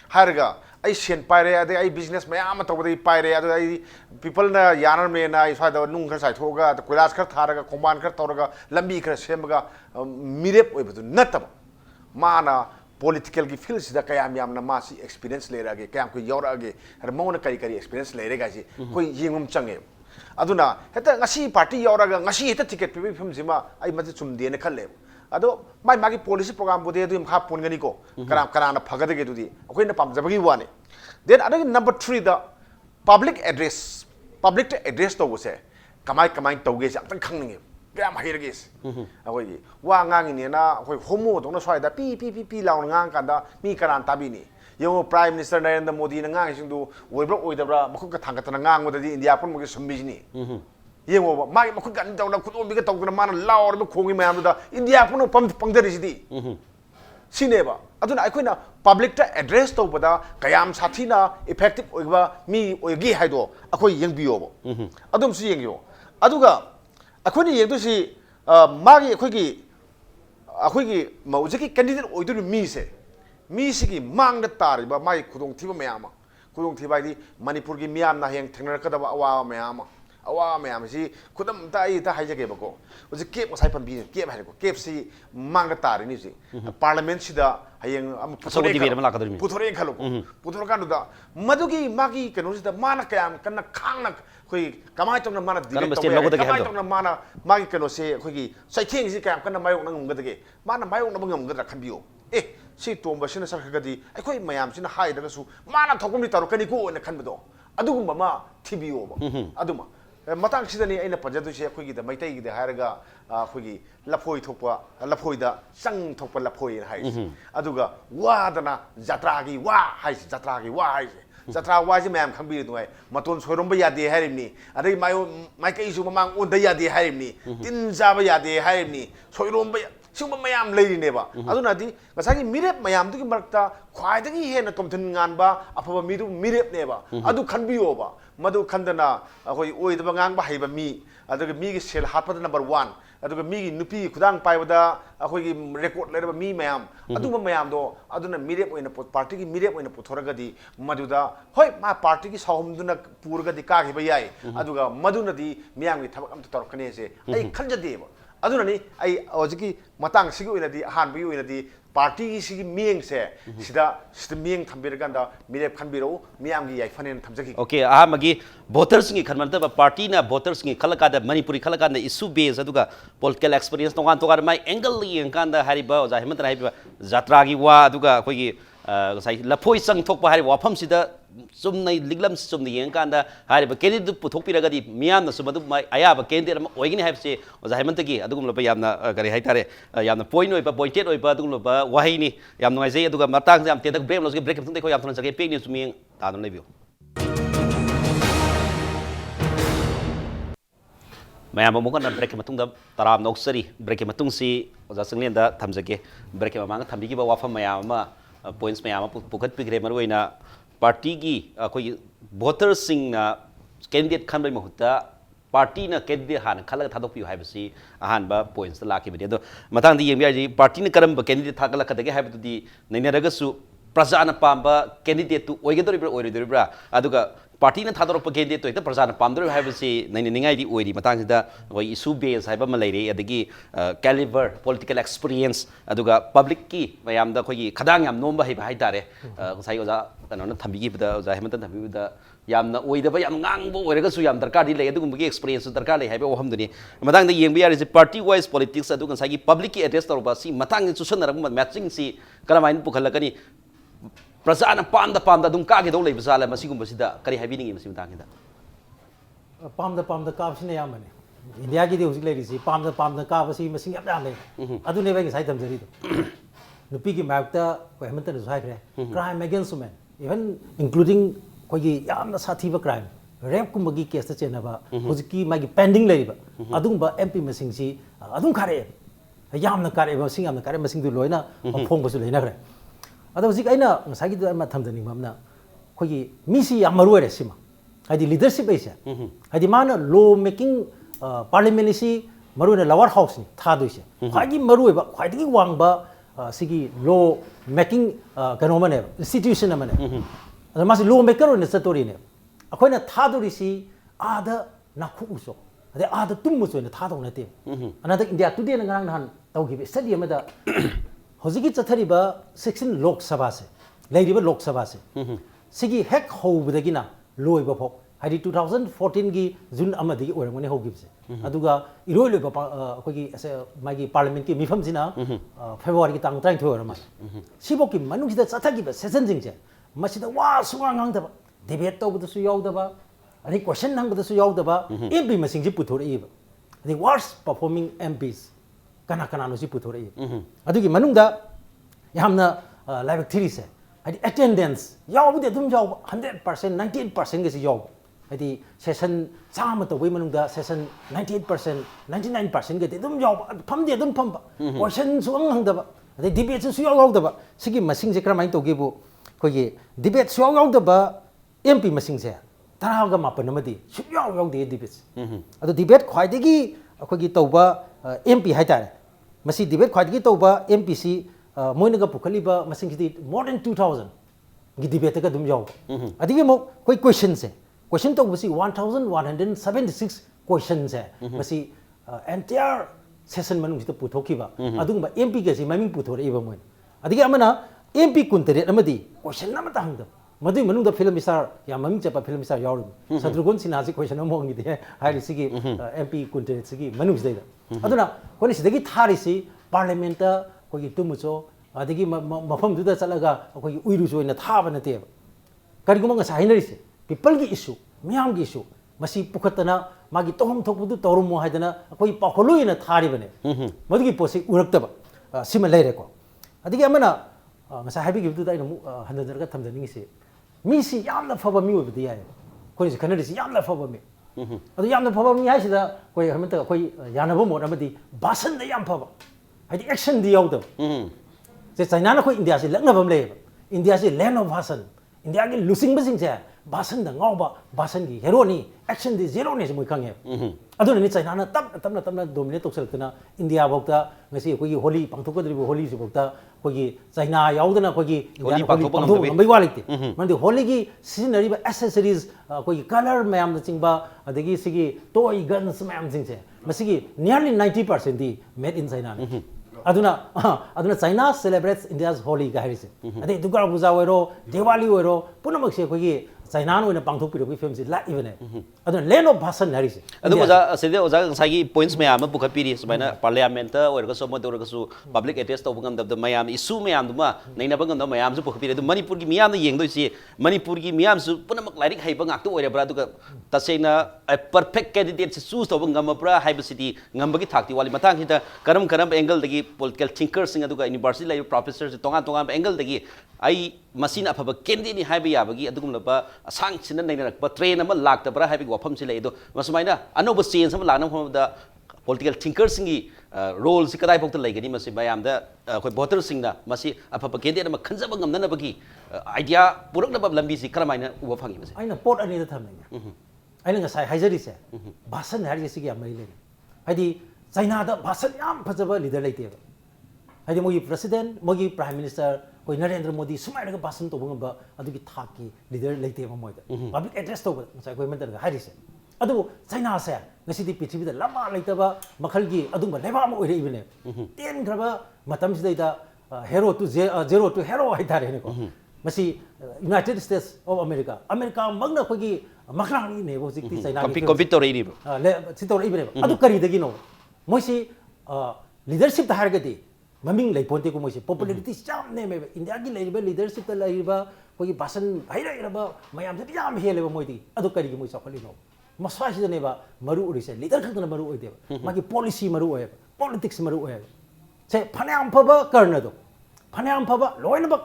harga ai sen paire ade ai business mayam to bodi paire ade ai people na yanar me na ai swa nung khar sai thoga koilas khar tharaga command khar toraga lambi khar semga mirep oi betu natam mana political ki field sida kayam yam na masi experience le rage kayam ko yorage har mauna kari experience le rega ji koi yingum change aduna heta ngasi party yoraga ngasi heta ticket pibi phim jima ai maje chumde ne khalle ado mai magi policy program bode du kha pon gani ko kana phagade ge dudi akoi na pamjabagi wane then other number 3 the public address to se kamai tauge se amtang khangninge gam hairage akoi wa ngang ni na akoi homo dong na swai da pi laung ngang kanda mi karan tabini Yung Prime Minister Narendra Modi na ngang ising oibra oidabra makuk ka thangkatana ngang modadi India pon magi sumbijini yung magi makuk kan daw na kuno biga taw na mana law ba khongi mayam da India pon pangdari sidi sineba aduna aikoina public ta address to bada kayam sathina effective oiba mi oigi haido akoi yengbiyo bo adum si yengyo aduga akoini yengdo si magi akoigi maujiki candidate oidu mi se Misiki mang the tariba mai kudong tiba mayama kudong tiba di Manipur gi miyam na heng thengna kadaba awa mayama si kudam ta ai ta haije ge bako uji kep masai pam bi kep hai ko kep si mang the tari ni si parliament sida hayeng am puthore khalo puthore kan da madugi magi kanu sida mana kayam kana khangna koi kamai tong na mana dile kamai tong na mana magi kanu se koi gi sai theng si kayam kana mayong nang ngada mana mayong na bangam ngada khanbiyo si tomba sina sarkagadi aikoi mayam sina haida su mana thokum ni taro kani ko na khanbado adugumba ma thibiyo ba aduma matang sidani aina pajadu se akoi gi da maitai gi da haraga akoi gi lafoi thokpa lafoi da sang thokpa lafoi hai aduga wa dana jatra gi wa hai jatra gi wa hai jatra wa ji mayam khambi du hai maton soiromba yade harimni adai mayo maikai su mamang onda yade harimni tin jaba yade harimni soiromba Sumba mayam lady neba. Adunadi, Masaki mirep mayam to Marta, quite again a Compton Ganba, upon mirep neba. Adu can be over. Madu Kandana, oi the Bangang Bahaba me, other me shell happen number 1. Adu me nupi kudang paiwada, a hoy record letter me mayam. Aduma mayam do, Aduna mirep in a party mirep in a putoragadi, Maduda, hoy my party is home duna purga di kaki bayai. Aduga Maduna di miam with Tabakam to Torcanese. I conjure deva. ꯑꯗꯨꯅꯅꯤ ꯑꯩ ꯍꯧꯖꯤꯛꯀꯤ ꯃꯇꯥꯡꯁꯤꯒꯤ ꯑꯣꯏꯅꯗꯤ ꯑꯍꯥꯟꯕꯒꯤ ꯑꯣꯏꯅꯗꯤ ꯄꯥꯔꯇꯤꯒꯤꯁꯤꯒꯤ ꯃꯤꯌꯦꯡꯁꯦ ꯁꯤꯗ ꯃꯤꯌꯦꯡ ꯊꯝꯕꯤꯔꯀꯥꯟꯗ ꯃꯤꯔꯦꯞ ꯈꯟꯕꯤꯔꯛꯎ ꯃꯤꯌꯥꯝꯒꯤ ꯌꯥꯏꯐꯅꯦꯅ ꯊꯝꯖꯈꯤ okay अहमगी voters की खनमतब party ना भोटर्स की खलकादा मणिपुरी खलकादा इशू बेस अदुगा पॉलिटिकल एक्सपीरियंस तोगान तोगार माय एंगल यंकांदा हारिबा ओजा हेमंत हारिबा जात्रा की वा अदुगा कोई लफोई चंगथोकपा हारि वाफम सिदा चुमनै लिगलम चुमनै यंकांदा हारिबा कैंडिडेट पुथोकपिरगदी मियामना सुमदु माय अयाबा कैंडिडेट अमा ओइगनि हाइबसे ओजा हेमंतगी अदुगुमलबा यामना करि हाइतारे यामना पॉइंट ओइबा पॉइंटेड ओइबा अदुगुमलबा वाहिनी याम नुगाइजै अदुगा मतांग जाम तेदक ब्रेक लॉस ब्रेक मथुंग देखो याम थन जगे पेक न्यूज मियंग तादन लेबियो मैम अमुकन ब्रेक के मतुंग तराम नौसरी ब्रेक के मतुंग सी ओजा चिंगलेन दा थमजगे ब्रेक के ममांग थमबिगी बा वाफम मयाम अमा पॉइंट्स मयाम पुखत पिग्रे मरुइना पार्टी की अखोई वोटर्स सिंग ना कैंडिडेट खनबै महुत्ता पार्टी ना कैंडिडेट हान खलग थादोकपियो हाइबसी अहानबा पॉइंट्स लाखि बिदि दो मतांग दी येंबियाजी पार्टी ना करम कैंडिडेट थागला खदगे हाइबदुदी नैनरगसु प्रजाना पांबा कैंडिडेट तु ओइगदोरिब्रा ओइरिदोरिब्रा अदुगा पार्टी ना थादोरप कैंडिडेट तो प्रजाना पामदोर हाइबसी नैनिंगाइदी ओइरी मतांगसिदा ओइ इशू बेस हाइबा मलैरे अदगी कैलिबर पॉलिटिकल एक्सपीरियंस अदुगा पब्लिक की मयामदा खोगी खदांग याम नोंबा हाइबा हाइतारे साइ ओजा कनोना थंबिगिबदा ओजा हेमंत थंबिबदा यामना ओइदबा याम ngang ओइरगसु याम दरकार दी लै अदुगुमबगी एक्सपीरियंस दरकार लै हाइबा ओहमदुनी मतांगदा येंबि यारिसे पार्टी वाइज पॉलिटिक्स अदुगा साइगी पब्लिक की एड्रेस तौरबा सी मतांग सुसनरग मैचिंग सी करमाइन पुखलकनी प्रजाना पामदा पामदा दुम कागे दौ लै बजाला मसिगुमबसिदा करि हाइबिनिंगी मसि मतांगदा पामदा काबसिने यामने इंडिया की देउसि लेरिसि पामदा काबसि मसिंग याम ले अदुने बाई साइ थमजरिदो नुपी की मैपता को हेमंतन साइखरे crime against women even including कोई यामना साथीबा क्राइम रेप कुंबगी केस त चेनबा हुजकी मागी पेंडिंग लेरिबा अदुंबा एमपी मसिंगसि अदुम खारे यामना कारे मसिंग यामना कारे मसिंग दु लोइना फोंगबसु लेनाखरे अदो हुजिक आइना ngसागी द मा थमदनि mamna खोगी मिसि याम मरुरे सिमा हाइदि लीडरशिप ऐसे हाइदि माना लॉ मेकिंग पार्लियामेंट सी मरुने लोअर हाउस नि थादुइसे खाइदि मरुएबा खाइदि वांगबा सिगी लॉ मेकिंग कनो मने इंस्टीट्यूशन मने अदो मासि लॉ मेकर ने सतोरी ने अखोइना थादुरिसि आदा नाखुसो अदे आदा तुमुसो ने थादौ नते अनादा इंडिया टुडे न ngang nan तौगिबे स्टडी अमदा होजिकी चथरिबा 16 लोक सभा से लेरिबा लोक सभा से सिगी हेक होबदगिना लोइबा फो हाइदि 2014 की जून अमदि ओरमने होगिबसे अदुगा इरोय लोइबा अखोगी मागी पार्लियामेंट की मिफमसिना फेब्रुवारी की तांग 32 ओरम सिबोकी मनुखिदा चथगिबा सेशन जिंगसे मसिदा वा सुंगा ngang डिबेट तौबदसु यावदबा अदि क्वेश्चन हंगबदसु यावदबा एमपी मसिंगजि पुथोरइबा अदि वर्स्ट परफॉर्मिंग एमपीस कना कना नो सि पुथोरइ अदुगी मनुंगदा यामना लाइक थ्रीसे हाइदि अटेंडेंस यावबदि दुम याव 100% 98% गेसि याव हाइदि सेशन चाम तौबै मनुंगदा सेशन 98% 99% गेदि दुम याव फमदि दुम फम क्वेश्चन सुंग हंगदबा अदि डिबेट सु याव यावदबा सिगी मसिंगजे क्रमाइन तौगेबु खोगी डिबेट सु याव यावदबा एमपी मसिंगजे तरागा मापन अमदि सु याव यावदे डिबेट अदो डिबेट ख्वाइदगी अखोगी तौबा एमपी हाइतारे मसी डिबेट ख्वाइदगी तौबा एमपी सी मोइनगा पुखलिबा मसिंगसिदि मोर देन 2000 गी डिबेट का दुम याव अदिगे मो कोई क्वेश्चन से क्वेश्चन तौबसी 1176 क्वेश्चन से मसी एंटायर सेशन मनुंगसिदा पुथोखिबा अदुंबा एमपी गेसि ममिंग पुथोरइबा मोइन अदिगे अमना एमपी कुंतरेट अमदि क्वेश्चन नमता हंगदा मदुई मनुंगदा फिल्म स्टार या ममिंग चपा फिल्म स्टार यावरु सद्रुगुन सिन्हा सि क्वेश्चन अमोंगि दे हाइरि सिगी एमपी कुंतरेट सिगी मनुंगसिदा अदुना कोनि सिदगी थारिसि पार्लियामेंट कोई तुमुचो अदगी मफम दुदा चलगा कोई उइरुसो इन थाब नते करिगुम ngasa हाइनरिसे पीपल की इशू मियाम की इशू मसी पुखतना मागी तोहम थोकबुदु तोरुमो हाइदना कोई पाखोलुइन थारिबने मदुगी पोसे उरक्तबा सिम लेरेको अदगी अमना ngasa हाइबी गिबदु दाइ नमु हनदरगा थमजनिंगिसे मिसी यामना फबा मी ओबदि याय कोई खनरिसे यामना फबा मी अदु यामना फबा मी हाइसिदा कोई हमत कोई यानबो मोड अमदि भाषण द याम फबा हाइदि एक्शन दि यावदो जे चाइना न कोई इंडिया से लग्नबम लेब इंडिया से लैंड ऑफ भाषण इंडिया की लुसिंग बसिंग से भाषण द ngawba भाषण की हेरो नि एक्शन दि जीरो ने मोइ खंगे अदुन नि चाइना न तब डोमिनेट तोसलतना इंडिया बौता ngasi कोई होली पांथोकद्रिबो होली से बौता कोई चाइना यावदना कोई होली पांथोक नंबै वालिते मंदि होली की सिजनरीबा एक्सेसरीज कोई कलर मयाम द चिंगबा अदगी सिगी टॉय गन्स मयाम सिंग से masigi nearly 90% di made in China aduna China celebrates India's Holi ga harise ade Durga Puja oiro Diwali oiro punamak se khoi China no pangthok pi film si la even aduna land of bhasan harise adu oja sede oja sagi points mayam ma bukha piri subaina parliament oiro ka somo dor ka su public address to bungam da mayam issue mayam duma naina bangam da mayam su bukha piri du Manipur gi miyam na yeng doi si Manipur gi miyam su punamak lairik haiba ngak to oire bra du ka tasena a perfect candidate choose to bangam bra haiba city ngam bagi thakti wali matang hita karam angle dagi political thinkers sing aduga university lai professors tonga angle dagi ai machine afaba candidate ni haiba yabagi adugum laba asang sinan naina rakba train ama lakta bra haibi wafam si lai do masumaina anoba change ama lakna phom da political thinkers singi role si kadai bokta lai gani masi bayam da khoi voters sing da masi afaba candidate ama khanjaba ngamna bagi idea purak na lambi si karamaina uba phangi masi aina pot ani da thamna aina ngasai haijari se bhasan hari si gi amai le hadi China da bhasan yam phajaba leader laite hadi mogi president mogi prime minister koi Narendra Modi sumai daga bhasan to bangba adugi thaki leader laite ma moi da public address to ngasai koi mentar ga hari se adu China se ngasi di pichibi da lama laitaba makhal gi adungba leba ma oire ibne ten graba matam sidai da hero to zero to hero hai tare ne ko masi United States of America magna koi gi maklang ni ne bo sikti China compete to ri le sitor ibne adu kari dagi no moisi leadership ta hargadi maming lai ponte ko moisi popularity jam ne me India gi lai leadership ta lai ba koi basan bhaira ira ba mayam se jam hele ba moidi adu kari gi moisi khali no maswa si ne ba maru uri se leader khang na maru oi de magi policy maru oi politics maru oi se phanam phaba karna do phanam phaba loina ba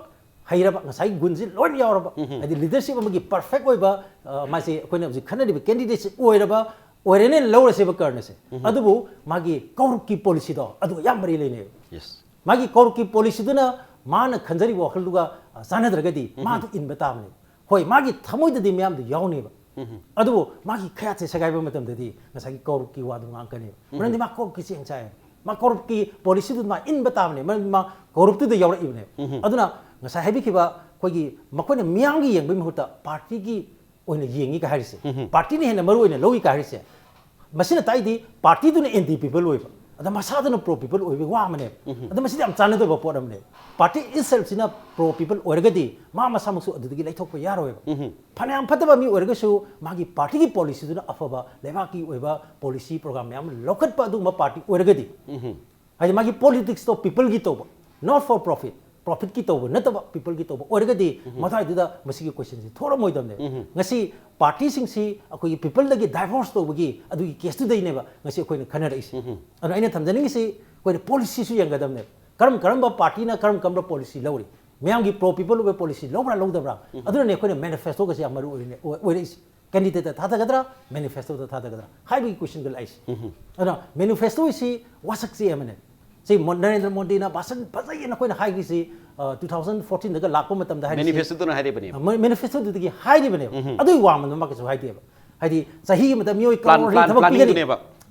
haira ba ngasai gunji loin yaw ba adi leadership magi perfect oi ba ma se koi na ji khana di candidate oi ra ba oirene lower se ba karna se adubu magi corrupt ki policy do adu yam bari le ne yes magi corrupt ki policy duna mana khanjari wakhal duga sana dragadi ma du in batam ne hoi magi thamoi de myam du yaw ne ba adubu magi khaya se sagai ba matam de ngasai corrupt ki wa du ngang kane man di ma corrupt ki cheng chai ma corrupt ki policy du ma in batam ne man ma corrupt du yaw ra ibne aduna ngasai habi ki ba koi gi makone myang gi yeng bi mahuta party gi oina yengi ka harise party ni hena maru oina logi ka harise masina tai di party du ne anti people oiba ada masada no pro people oiba wa mane ada masidi am chana do ba podam ne party itself sina pro people oirgadi ma masa musu adu gi laithok pa yaro oiba phane am phata ba mi oirga su magi party gi policy du na afaba leba ki oiba policy program yam lokat pa du ma party oirgadi ai magi politics to people gi to not for profit ki toba nataba people ki toba oirgadi mathai duda masigi question si thora moi damne ngasi party sing si akoi people dagi divorce to bagi adu case tu dai ne ba ngasi akoi khana rai si anu aina thamjani si koi policy su yang gadam ne karam ba party na karam policy lawri myam gi pro people we policy lawra lawdabra adu ne koi manifesto ga si amaru oire candidate ta gadra manifesto ta gadra hai bi question gal ais ana manifesto si wasak si amane say Narendra Modi na basan pasai na koi na hai gi si 2014 daga lakko matam da hai manifesto to na hai de bani manifesto du gi hai de bane adu wa man ma ka so hai de ba hai di sahi matam mioi crore ni thabak pi gani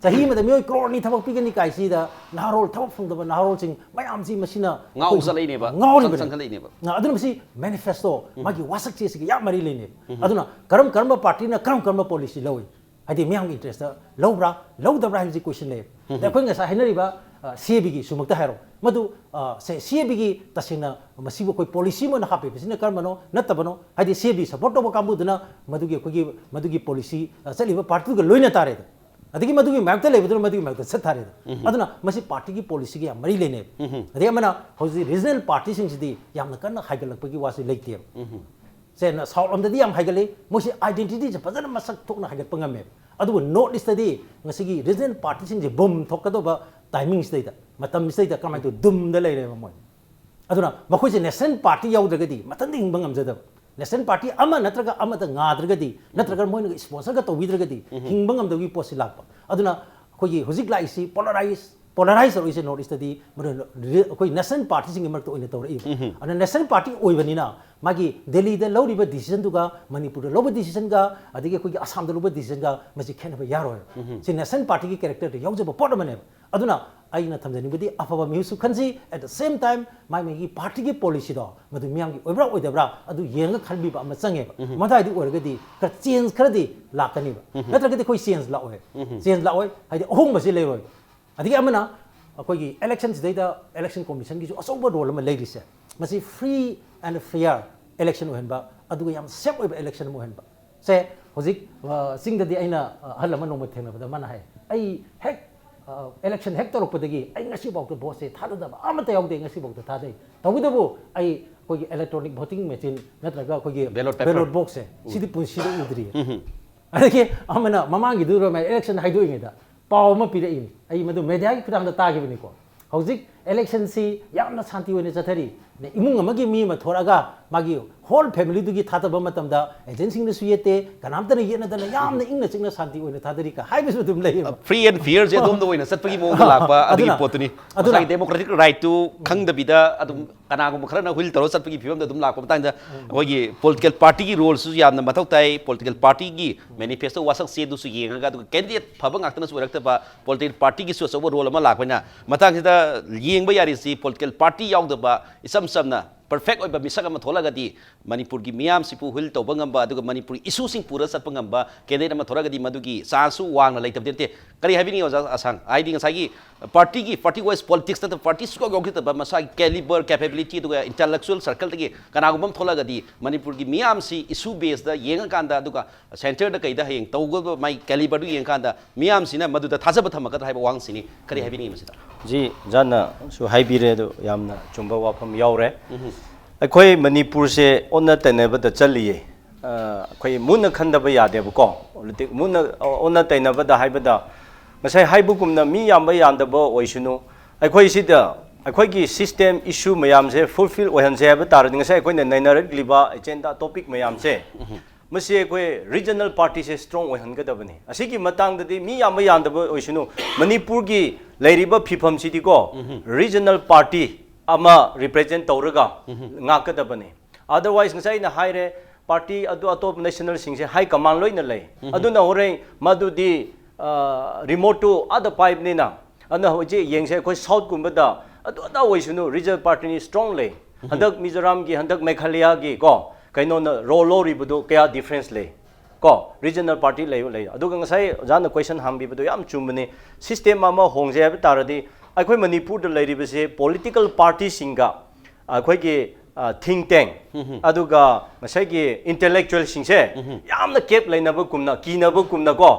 sahi matam mioi crore ni thabak pi gani kai si da narol thabak phung da narol sing mayam si masina ngau sa lai ne ba sang khalai ne ba na adu masi manifesto magi wasak chi si ya mari le ne aduna karam party na karam policy lawi hai di myang interest law da bra hi question le da koi nga sa hinari ba CAB gi sumakta hero madu se CAB gi tasina masibo koi policy mo na hape bisina karmano natabano hadi CAB support to kambu duna madu gi policy saliba party ga loina tare adigi madu gi magta lebedu madu gi magta sathare aduna masi party gi policy gi mari lene adi amana hoji regional party sing sidi yamna kan haigalak pagi wasi leite se na south on the yam haigale mosi identity je pajana masak thokna haigal pangame adu note list di ngasigi regional party sing je bom thokado ba timing state matam state kamai to dum da lai re moi aduna makhoi se national party yaudagadi matan ding bangam jada national party ama natraga ama ta ngadragadi natraga moi na sponsor ga to widragadi hingbangam da wi posilak aduna khoi hojik lai si polarize or is not study koi national party sing emer to ina to ri ana national party oibani na magi Delhi da lori ba decision tu ga Manipur da loba decision ga adige koi Assam da loba decision ga masi khena ba yaro se national party ki character to yauja ba pot mane aduna aina thamjani budi afaba miusu khanji at the same time mai megi party gi policy do madu miyam gi oibra oidabra adu yenga khalbi ba ma change ba madai di orgadi ka change khradi lakani ba natragadi khoi change la oi change la oi haidi ohum ba si leiroi adigi amana akoi gi election data election commission gi jo asoba role ma leiri se masi free and fair election ohen ba adu yam safe oiba election mo hen ba se hozik sing dadi aina halama no ma thengna ba mana hai ai hek election hek torokpadagi ai ngasi bawta vote se thadada ba amata yawde ngasi bawta thadai tawudabu ai koi electronic voting machine natraga koi ballot box se sidi punsi do udri adake amana mamangi duro ma election haidoing da paw ma pire in ai madu media gi khudang da tagi bini ko hozik election si yamna shanti wene chathari ne imung amagi mi ma thoraga magi whole family du gi thadaba matam da agency ne suyete kanam ta ne yena da yamna ingna chingna shanti wene thadari ka hai bisu dum lei free and fair je dum do wena satpagi mo lakpa adi potuni asai democratic right to khang da bida adum kana go khara na hil taro satpagi phibam da dum lakpa tang da hoyi political party gi role su yamna mathau tai political party gi manifesto wasak se du su yenga ga du candidate phabang aktana su rakta ba political party gi su so role ma lakpana matang sida yengba yari si political party yaw da ba isam samna perfect oiba misaka ma tholagadi Manipur gi miyam sipu hil to bangamba aduga Manipur issue sing pura sat pangamba candidate ma tholagadi madugi sansu wangna leitab dente kari habini oja asang aidi ngasagi party wise politics ta party sco gogita ba masa caliber capability duga intellectual circle tagi kanagum tholagadi Manipur gi miyam si issue based da yenga kanda duga center da kaida heng tawgo mai caliber du yenga kanda miyam sina maduda thajaba thamaka haiba wang sini kari habini masida ji jana su haibire do yamna chumba wafam yaure अखोई मणिपुर से ओना तैनब चलिए अखोई मुन खंदब यादेबको मुन ओना तैनब मी याम यादब ओइसुनु अखोई सिदा अखोई की सिस्टम इशू मयाम से फुलफिल ओहनसे हब तारदि ngsai अखोई नैनरलिबा एजेंडा टॉपिक मयाम से मसे अखोई रीजनल पार्टी से स्ट्रांग ओहनगदबनी असिकी मतंगदि मी याम यादब ओइसुनु मणिपुर की लैरिबा फिफम सिदिको regional party ama represent tawraga ngakadabane otherwise ngai na haire party adu atop national sing se high command loina lei aduna hore madudi remote to other pipe ni na ana hoje yengse koi south gumbada adu ada oisunu regional party ni strongly handak mizoram gi handak meghalaya gi ko kaino na rolo ribudu kaya difference lei ko regional party lei adu ngai jana question hambi budu yam chumne system ama hongje ab taradi अखोई मणिपुर द लेरिबसे political party सिंगा अखोई के think tank अदुगा Masai के intellectual सिंसे यामना cap लेनब कुमना कीनब कुमना को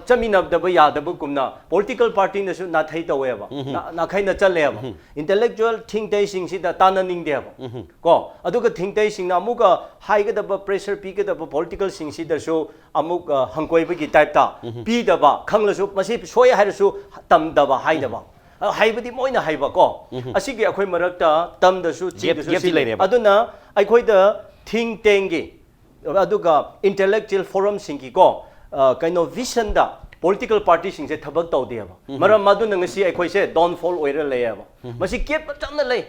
चमिनबदब Yadav कुमना political party नसु नाथै तवेबा नाखै न चलेबा इंटेलेक्चुअल थिंक टैंक सिंसी द ताननिंग देबा को अदुगा थिंक टैंक सिंना अमुका हाइगदब प्रेशर पीगदब पॉलिटिकल सिंसी दसु अमुक हंकोइबगी टाइप ता पीदबा खंगलसु मसी सोय हाइरसु तमदबा हाइदबा हाइबदी मोइना हाइबको असिगी अखोई मरक्ता तमदसु चीदसु अदुना अखोई द थिंक टैंगी अदुगा इंटेलेक्चुअल फोरम सिंगी को काइनो विजन दा पॉलिटिकल पार्टी सिंसे थबक तौदेबा मरम मदु नंगसी अखोई से डाउन फॉल ओइर लेयबा मसी केप चमना ले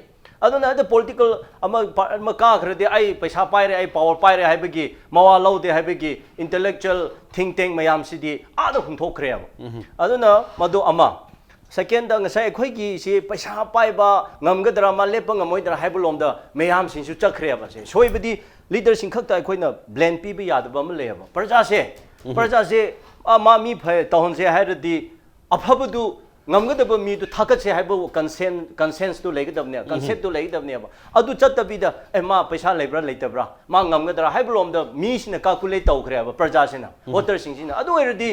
अदुना द पॉलिटिकल अमा का खरदे आई पैसा पाइरे आई पावर पाइरे हाइबगी मवा लौदे हाइबगी इंटेलेक्चुअल थिंक टैंक मयाम सिदी आदा हुंथोखरेबा अदुना मदु अमा सेकेंड अखोई की पैसा पाइबा ngमगदरा मा लेप ngमोइदरा हाइबलोम द मयाम सिंसु चखरेबा से सोइबदी लीडर सिंह खक्ता अखोइना ब्लेन पीबा यादबा म लेबा प्रजा से मा मी फय तहनसे हाइरदी अफबदु ngमगदब मी दु थाकत से हाइबो कंसेंस तो लेगदबने कंसेप्ट तो लेगदबने अदु चतबीदा ए मा पैसा लेब्रा लेतब्रा मा ngमगदरा हाइबलोम द मी सिना कैलकुलेट तौखरेबा प्रजा सिना वोटर सिंह सिना अदु ओइरदी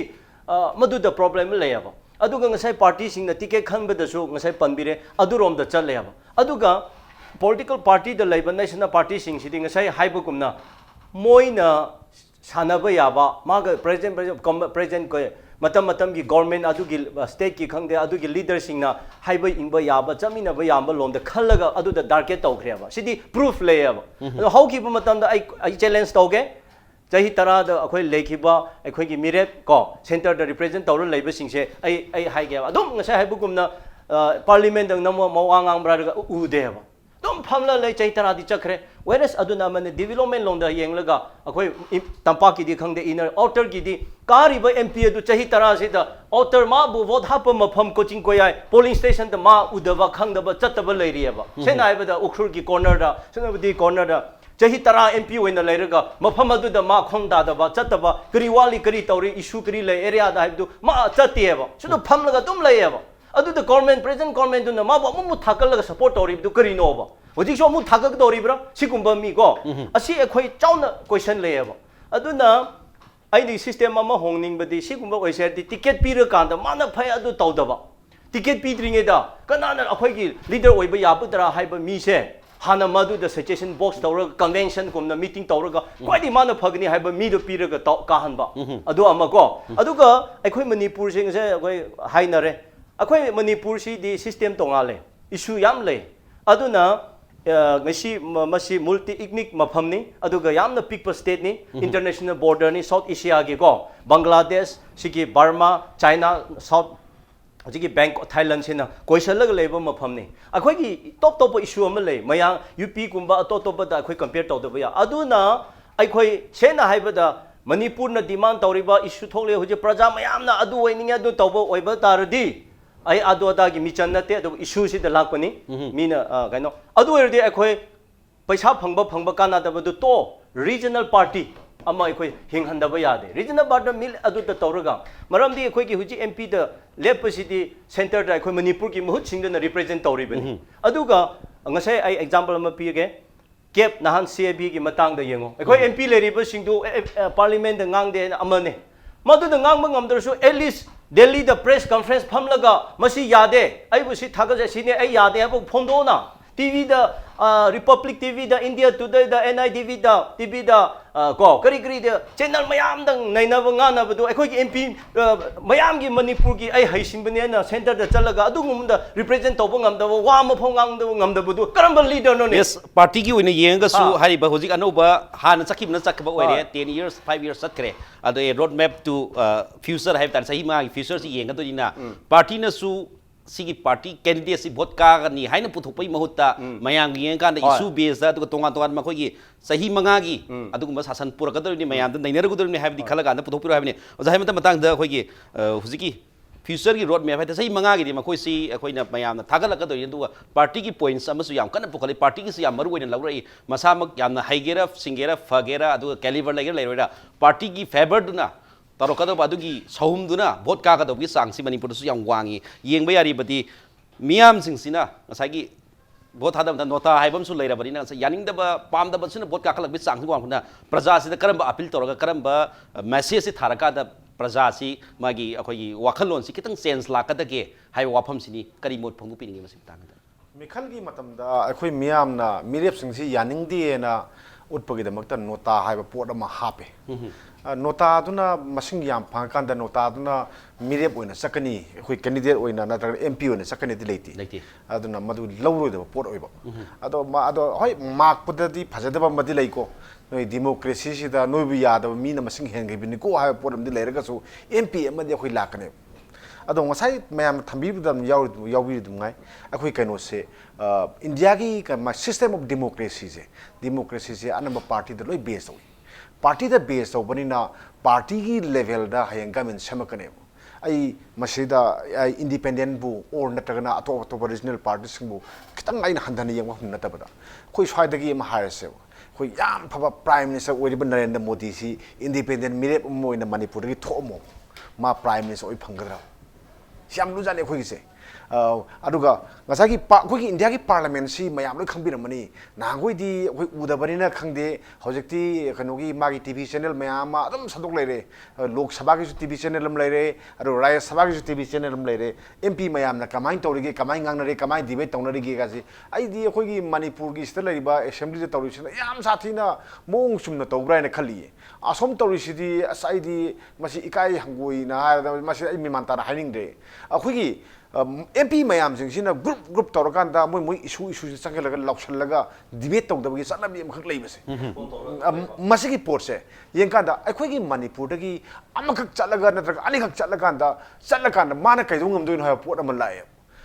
मदु द प्रॉब्लम लेबा अदुगा ngasai party sing na ticket khanbadasu ngasai panbire adurom da chaleaba aduga political party da laiba national party sing sidi ngasai haibugumna moina sanaba yaba maga president ko matam gi government adugi state ki khangde adugi leader sing na haiba ingba yaba chamina ba yamba lom da khallaga adu da darket tawkhreba sidi proof layaba how ki matam da ai challenge tawge चाही तरा the अखोई लेखिबा अखोई की मिरेप को centre the represent तौर लेबा सिंसे आई हाइगे अदुम ngasa हाइबुगुमना parliament दंग नमो मवांगांग ब्रादगा उदेबा दम फमला ले चाही तरा दि चखरे whereas aduna man development long da yenglaga akhoi tampa ki di khangde inner outer ki di kari ba MP adu chahi tara se da outer ma bu vote hap mafam coaching ko yai polling station da ma udaba khangda ba chataba leiri ba sena ai ba da ukhur ki corner da sena ba di corner da chahi tara MP oina leiraga mafam adu da ma khong da ba chataba kari wali kari tawri issue kari le area da habdu ma chati ba sunu pham laga tum lai ba adu da government present government na ma ba mu thakal laga support tawri du kari no ba Wajik so mu thagak doribra sikumba mi ko asi ekhoi chauna question leyaba aduna aini system ama hongning badi sikumba oiser di ticket pira kanda mana phai adu tawdaba ticket pidringe da kanana akhoi gi leader oiba yabudra haiba mi se hana madu da suggestion box tawra convention kumna meeting tawra kwaidi mana phagni haiba mi do pira ga ka hanba adu ama ko aduga ekhoi manipur sing se ekhoi hainare akhoi manipur si di system tongale issue yam le aduna masi multi ethnic mafamni aduga yamna pikpa state ni international border ni South Asia gi ko Bangladesh sigi Burma China South sigi Bank Thailand sina koisalag leba mafamni akhoi gi top issue am le maya UP kumba top da akhoi compare tawda ba ya aduna akhoi sena haibada Manipur na demand tawriba issue thole hoje praja mayamna adu oininga adu tawba oiba taradi ai adu adagi michan nate adu issue si da lakpani mina kaino adu erdi akhoi paisa phangba kana da badu to regional party ama akhoi hinghandaba yade regional party mil adu da tawraga maramdi akhoi ki huji MP da lepasidi center da akhoi Manipur ki mahut singda na represent tawri bani aduga ngasai ai example ama pige cap nahan CAB ki matang da yengo akhoi MP leriba singdu parliament da ngangde amane madu da ngangba ngamdarsu at least Delhi the press conference phamlaga masi yade ai busi thagaja sine ai yade abo phondo na TV the Republic TV the India Today the NITV the TV the ko kari the channel mayam dang nainaba ngana badu akhoi ki MP mayam gi Manipur gi ai haisin bani na center da chalaga adu ngumda represent tawba ngamdaba wa ma phong ngamdaba du karamba leader no ne yes party gi oina yenga su hari ba hojik anoba hana chakibna chakba oire 10 years 5 years sakre ado a road map to future have tan sahi ma future si yenga to dina party na su sigi party candidate si vote ka ni haina puthokpai mahutta mayang yeng kan issue base da to tonga tonga ma khoi gi sahi manga gi adu gumba sasan pura ka ni mayam da nainer gudur ni have di khala ga da puthokpira have ni oza hai matang da khoi gi huziki future gi road map ha sahi manga gi ma khoi si khoi na mayam na thagala ka do yin du party gi points ama su yam kana pukhali party gi si yam maru oina lagrai masa mak yam na haigera singera fagera adu caliber lager leira party gi favor du na Tarokado badugi saumduna vote kakado gi sangsi Manipur su yang wangi yengba yari bati miam singsina ngasagi vote hadam da nota haibam su leira bari na yaning da ba pam da basuna vote kakala bi sangsi wangna praja si da karamba appeal toroga karamba message si tharaka da praja si magi akhoi wakhalon si kitang sense lakada ge hai wafam sini kari mot phangbu piningi masik tangda Mikhal gi matam da akhoi miam na mirep singsi yaning di na utpagi da makta nota haiba pot ama hape nota aduna masing yam phangkan da nota aduna mirep oina sakani khoi candidate oina na MP oina sakani di leiti aduna madu lawroi da pot oiba ado hoi mark pudadi phajadaba madi leiko noi democracy si da noi bi yada mi na masing hengai bini ko ha pot am di leiraga su MP amadi khoi lakane ado ngasai mayam thambi dam yawi dum ngai akhoi kaino se India ki system of democracy se anamba party da loi base oi party da base obani na party ki level da hayanga men samakane ai masida independent bu or natagana ato regional parties bu kitang ai handani yang hum natabada khoi swaida gi ma haise khoi yam phaba prime minister oiriba Narendra Modi si independent mirep moina Manipur gi thomo ma prime minister oi phangadra siam lu jane khoi se aduga ngasagi khoi India ki parliament si mayam loi khangbiramani nangoi di khoi udabani na khangde hojekti kanogi magi TV channel mayam adum sadok leire lok sabha ki TV channel am leire adu raya sabha ki TV channel am leire MP mayam na kamai tawrige kamai ngangnare kamai debate tawnare gi ga si ai di khoi gi Manipur gi sta leiba assembly de tawrisina yam sathina mong sumna tawbra na khali asom tawrisidi asai di masi ikai hangoi na masi ai mimanta haining de khoi gi MP mayam singina group tawrakanda moi issue changelaga lausalaga debate tawdabagi sanami amkhak leibase masigi porse yengkanda akhoi gi Manipur dagi amakak chalaga natraga anikak chalakanda mana kaidung ngamdoin ha pot am lai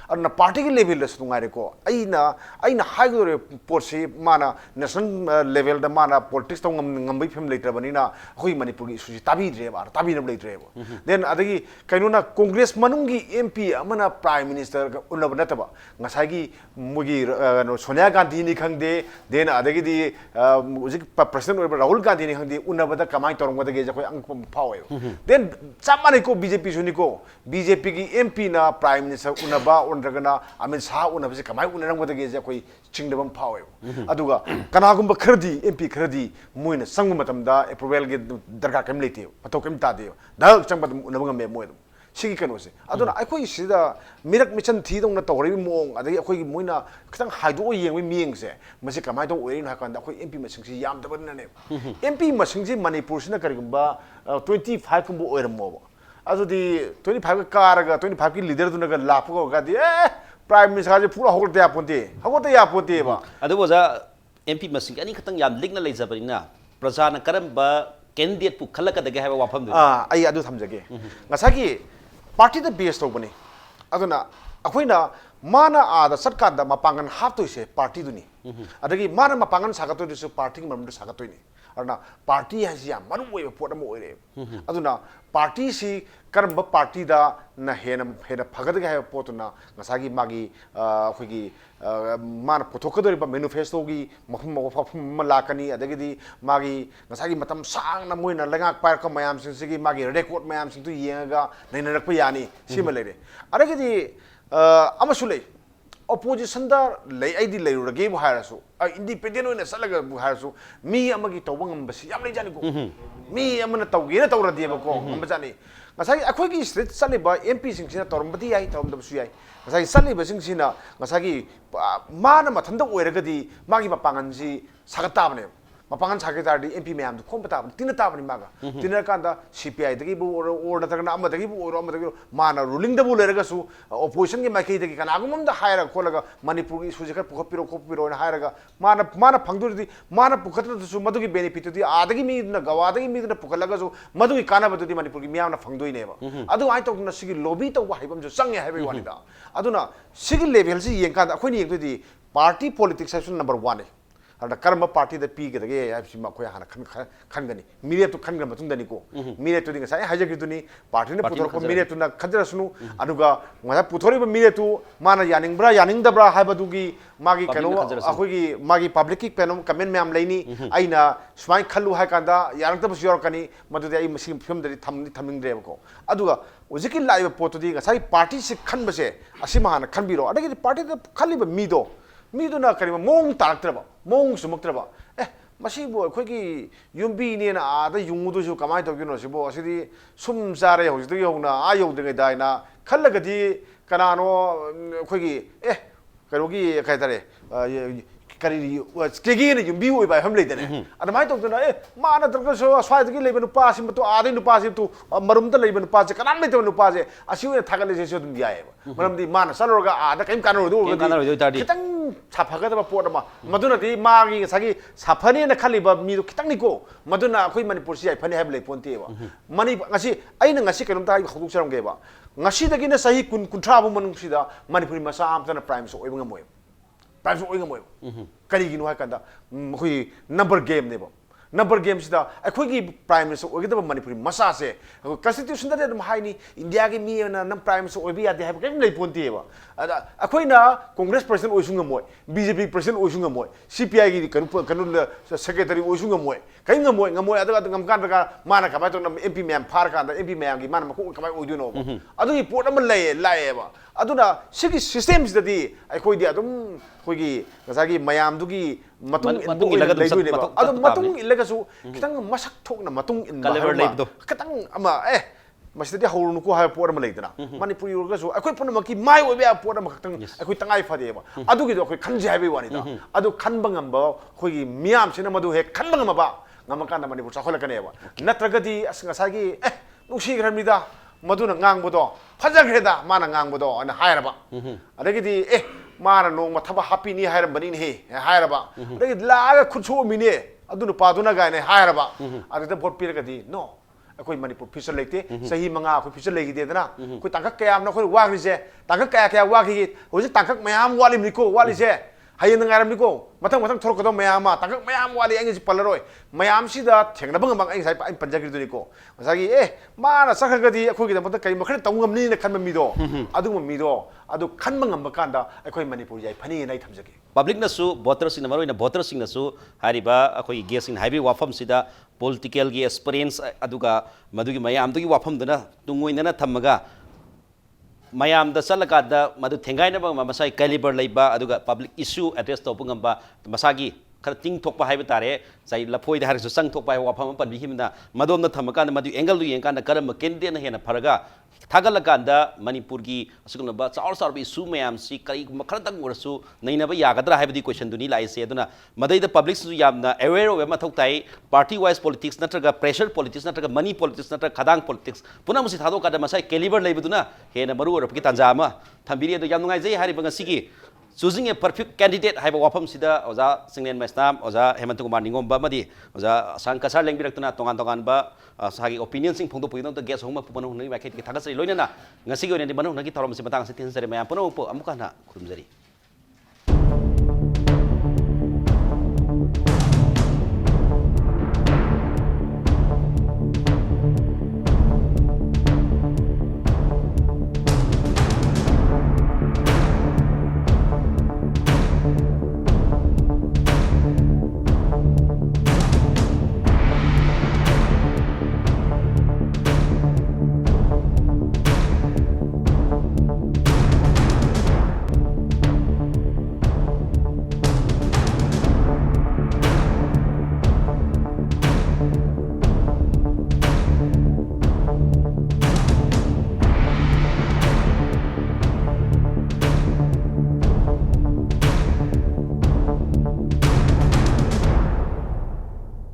aduna party gi level su ngai re ko aina high gore porsi mana national level da mana politics tong ngambai phim later bani na hoi manipur gi su tabi dre ba tabi na later ba then adagi kaino na congress manungi mp amana prime minister ga unab na taba ngasai gi mugi sonia gandhi ni khangde then adagi di ujik president rahul gandhi ni khangde unab da kamai torong ba ge jakoi ang phawe then chamani ko bjp suni ko bjp gi mp na prime minister unaba undragana amit sa unaba se kamai unarang ba ge jakoi chingdabam phawe aduga kanagumba khardi mp khardi moina sangma matamda approval ge darka kam leite pato kam ta de dak changba unaba ngame moy sigi kanose aduna akhoi sida mirak mission thi dong na tawri mong adagi akhoi moina khitang haido yengwi mieng se masi kamai do oirin ha kan akhoi mp masing si yam daban na ne mp masing ji manipur sina karigumba 25 kumbo oiramo adudi 25 karaga 25 ki leader duna ga lapo ga di prime minister ji pura hokol te aponte ba adu boza mp masing ani khatang yam ligna leijabina prajana karamba candidate pu khalaka dage haiba wafam du ai adu thamjage ngasagi party da base to bani aduna akoina mana ada sarkar da mapangan hap to se party duni adagi mana mapangan sagato du party mam du sagato ni arna party hasia maru oi pot am oi re aduna party si karamba party da na hena phagad ga pot na ngasagi magi khogi mana pothokadori ba manifesto gi mafum lakani adagi magi ngasagi matam sang na moina lengak par ka mayam sing sigi magi record mayam sing tu yenga naina rakpa yani simale adagi di amasule opposition da lay aidi lay rage bu harasu independent oina salaga bu harasu mi amagi tawang basi yam lay jani ko mi amana tawge na tawra di ba ko ambajani ngasagi akhoi gi state saliba mp sing sina tormbati yai tawmda su yai ngasagi saliba sing sina ngasagi mana mathanda oiragadi magi mapangan si sagattabane mapangan sagatari mp mayam du khomba tina tabani maga tina kanda cpi dagi bu or natagna amma dagi bu or amma dagi mana ruling da bu leraga su opposition gi makai dagi kana agumam da haira kholaga manipur gi sujikar khopiro na hairaga mana phangdurdi mana pukhatra su madu gi benefit di adagi mi na gawadagi mi na pukhalaga su madu gi kana badu di manipur gi miyam na phangdoi ne ba adu ai tok na sigi lobby to haibam ju sange haibai wani da aduna sigi level si yeng kan akhoi ni yeng di party politics section number 1 ada karma party da pi ga ge ya sima ko ya hana khan gani mire to khan ga matung dani ko mire to dinga sai haja gi tuni party ne putor ko mire to na khadra sunu aduga ngada puthori ba mire to mana yaning da bra ha badu gi magi kano akoi gi magi public ki penom comment me am laini aina swai khallu ha kanda yarang ta bus yor kani madu ai machine film da thaming dre ko aduga ojiki live pot di ga sai party se khan ba se asima hana khan biro adagi party da khali ba miduna kari mong taraktraba mong sumuktraba masibo akhoi yumbi ni na ada yungudu su kamai to gino sibo asidi sum sare hojdu yona ayo de dai na khallagadi kanano akhoi karogi kai tare kari kegi ni yumbi oi bai hamle dane ada mai to na mana tarka so swai gi leben pa sim to ade nu pa sim to marum ta leben pa je kanam le to nu pa je asiu thagale je so dum diae maram di mana saloga ada kaim kanaro do kitang saphaga da pot ma maduna di magi sagi saphani na khaliba mi do kitang ni ko maduna akhoi manipur si ai phani have le ponte ba mani ngasi aina ngasi kanum ta khuduk saram ge ba ngasi dagi na sahi kun kunthra bu manung sida manipuri masa amtana prime so oibanga moy prime so oibanga moy kari gi no ha kanda khoi number game ne ba number game sida akhoi gi prime minister ogida manipuri masa se constitution da dum haini india gi mi na nam prime minister obi ya de ha kem lei ponte ba akhoi na congress president oisunga moy bjp president oisunga moy cpi gi kanu secretary oisunga moy kai ngamoy ada ngam kan daga mana ka ba to mp mem phar kan da mp mem gi mana ma ko ka ba oidu no adu gi pot am lai ba aduna sigi system sida di akhoi di adum khoi gi gasagi mayam du gi matung ilaga dum ba adu matung ilaga su kitang masak thok na matung in ba kitang ama masidi haurunu ko ha por ma leidana manipuri ga su akhoi punama ki mai obe a por ma kitang akhoi tangai phade ba adu gi akhoi khanji haibe wani da adu khanbang am ba khoi gi miam sina madu he khanbang ma ba ngam kan manipur sakhol ka ne ba natragadi asngasagi nusi gramida maduna ngangbodo fajagreda mana ngangbodo ana hairaba adagidi mana no mathaba happy ni hairabani he hairaba adagidi laaga khutso mine aduna paduna ga ne hairaba adada vote piragadi no ꯑꯩꯈꯣꯏ Manipur future ꯂꯩꯇꯦ ꯆꯍꯤ 5 ꯑꯩꯈꯣꯏ future ꯂꯩꯈꯤꯗꯦꯗꯅ ꯑꯩꯈꯣꯏ ꯇꯥꯡꯀꯛ ꯀꯌꯥꯝꯅ ꯑꯩꯈꯣꯏ ꯋꯥꯈ꯭ꯔꯤꯁꯦ ꯇꯥꯡꯀꯛ ꯀꯌꯥ ꯋꯥꯈꯤꯒꯦ ꯍꯧꯖꯤꯛ ꯇꯥꯡꯀꯛ ꯃꯌꯥꯝ ꯋꯥꯠꯂꯤꯕꯅꯤꯀꯣ ꯋꯥꯠꯂꯤꯁꯦ ꯍꯌꯦꯡ ꯉꯥꯏꯔꯝꯅꯤꯀꯣ ꯃꯊꯪ ꯊꯣꯔꯛꯀꯗꯧ ꯃꯌꯥꯝ ꯑꯃ ꯇꯥꯡꯀꯛ ꯃꯌꯥꯝ ꯋꯥꯠꯂꯤ ꯑꯩ ꯄꯜꯂꯔꯣꯏ ꯃꯌꯥꯝꯁꯤꯗ ꯊꯦꯡꯅꯕ ꯉꯝꯕ ꯑꯩ ꯉꯁꯥꯏ ꯑꯩ ꯄꯟꯖꯈ꯭ꯔꯤꯗꯨꯅꯤꯀꯣ ꯉꯁꯥꯏꯒꯤ ꯃꯥꯅ ꯆꯠꯈ꯭ꯔꯒꯗꯤ ꯑꯩꯈꯣꯏꯒꯤꯗꯃꯛꯇ ꯀꯔꯤ ꯃꯈꯜ ꯇꯧ ꯉꯝꯅꯤꯅ ꯈꯟꯕ ꯃꯤꯗꯣ ꯑꯗꯨꯒꯨꯝꯕ ꯃꯤꯗꯣ ꯑꯗꯨ ꯈꯟꯕ ꯉꯝꯕ ꯀꯥꯟꯗ ꯑꯩꯈꯣꯏ ꯃꯅꯤꯄꯨꯔ ꯌꯥꯏꯐꯅꯤꯅ ꯑꯩ ꯊꯝꯖꯒꯦ ꯄꯕ꯭ꯂꯤꯛꯅꯁꯨ ꯚꯣꯇꯔꯁꯤꯡꯅ ꯃꯔꯨꯑꯣꯏꯅ ꯚꯣꯇꯔꯁꯤꯡꯅꯁꯨ ꯍꯥꯏꯔꯤꯕ ꯑꯩꯈꯣꯏꯒꯤ ꯒꯦꯁꯁꯤꯡꯅ ꯍꯥꯏꯕꯒꯤ ꯋꯥꯐꯝꯁꯤꯗ ꯄꯣꯂꯤꯇꯤꯀꯦꯜꯒꯤ ꯑꯦꯛꯁꯄꯤꯔꯤꯌꯦꯟꯁ ꯑꯗꯨꯒ ꯃꯗꯨꯒꯤ ꯃꯌꯥꯝꯗꯨꯒꯤ ꯋꯥꯐꯝꯗꯨꯅ ꯇꯨꯡꯑꯣꯏꯅꯅ ꯊꯝꯃꯒ ꯃꯌꯥꯝꯗ ꯆꯠꯂꯀꯥꯟꯗ ꯃꯗꯨ ꯊꯦꯡꯒꯥꯏꯅꯕ ꯃꯁꯥꯒꯤ ꯀꯦꯂꯤꯕꯔ ꯂꯩꯕ ꯑꯗꯨꯒ ꯄꯕ꯭ꯂꯤꯛ ꯏꯁꯨ ꯑꯦꯗ꯭ꯔꯦꯁ ꯇꯧꯕ ꯉꯝꯕ ꯃꯁꯥꯒꯤ खर तिंग थोप है तारे चाहे लफोद है चंग थोप है वाफम पन्ना मदोम थमकान मदु एंगल येंकान करम कैंडिडेट हेन फरगा थागलकान मणिपुर की चाव चाव इशू मैम से कई खरतंगू नईनब यागद्रा है क्वेश्चन दुनी लाइसे मदद पब्लिक अवेयर हो मथौ ताई पार्टी वाइज पॉलिटिक्स नत्रगा प्रेशर पॉलिटिक्स नत्रगा मनी पॉलिटिक्स नत्रगा खदांग पॉलिटिक्स पुनः मुसी थादोकाद मसाई कैलिबर लेबदुना हेन मरु ओरपकी तांजा अमा थंबिरी अदु याम नुंगाइजै हारिबा ngasiगी choosing a perfect candidate hai ba wafam sida oja Chinglen Maisnam oja Hemantakumar Ningomba madi oja Ashang Kashar lengbirakna tongan ba sagi opinion sing phongdo puidong to guest homa pupano hunai ba kheti thagasari loina na ngasi gi onani manu hunagi thorom si matang se tin sare mayam puno amuka na khurumjari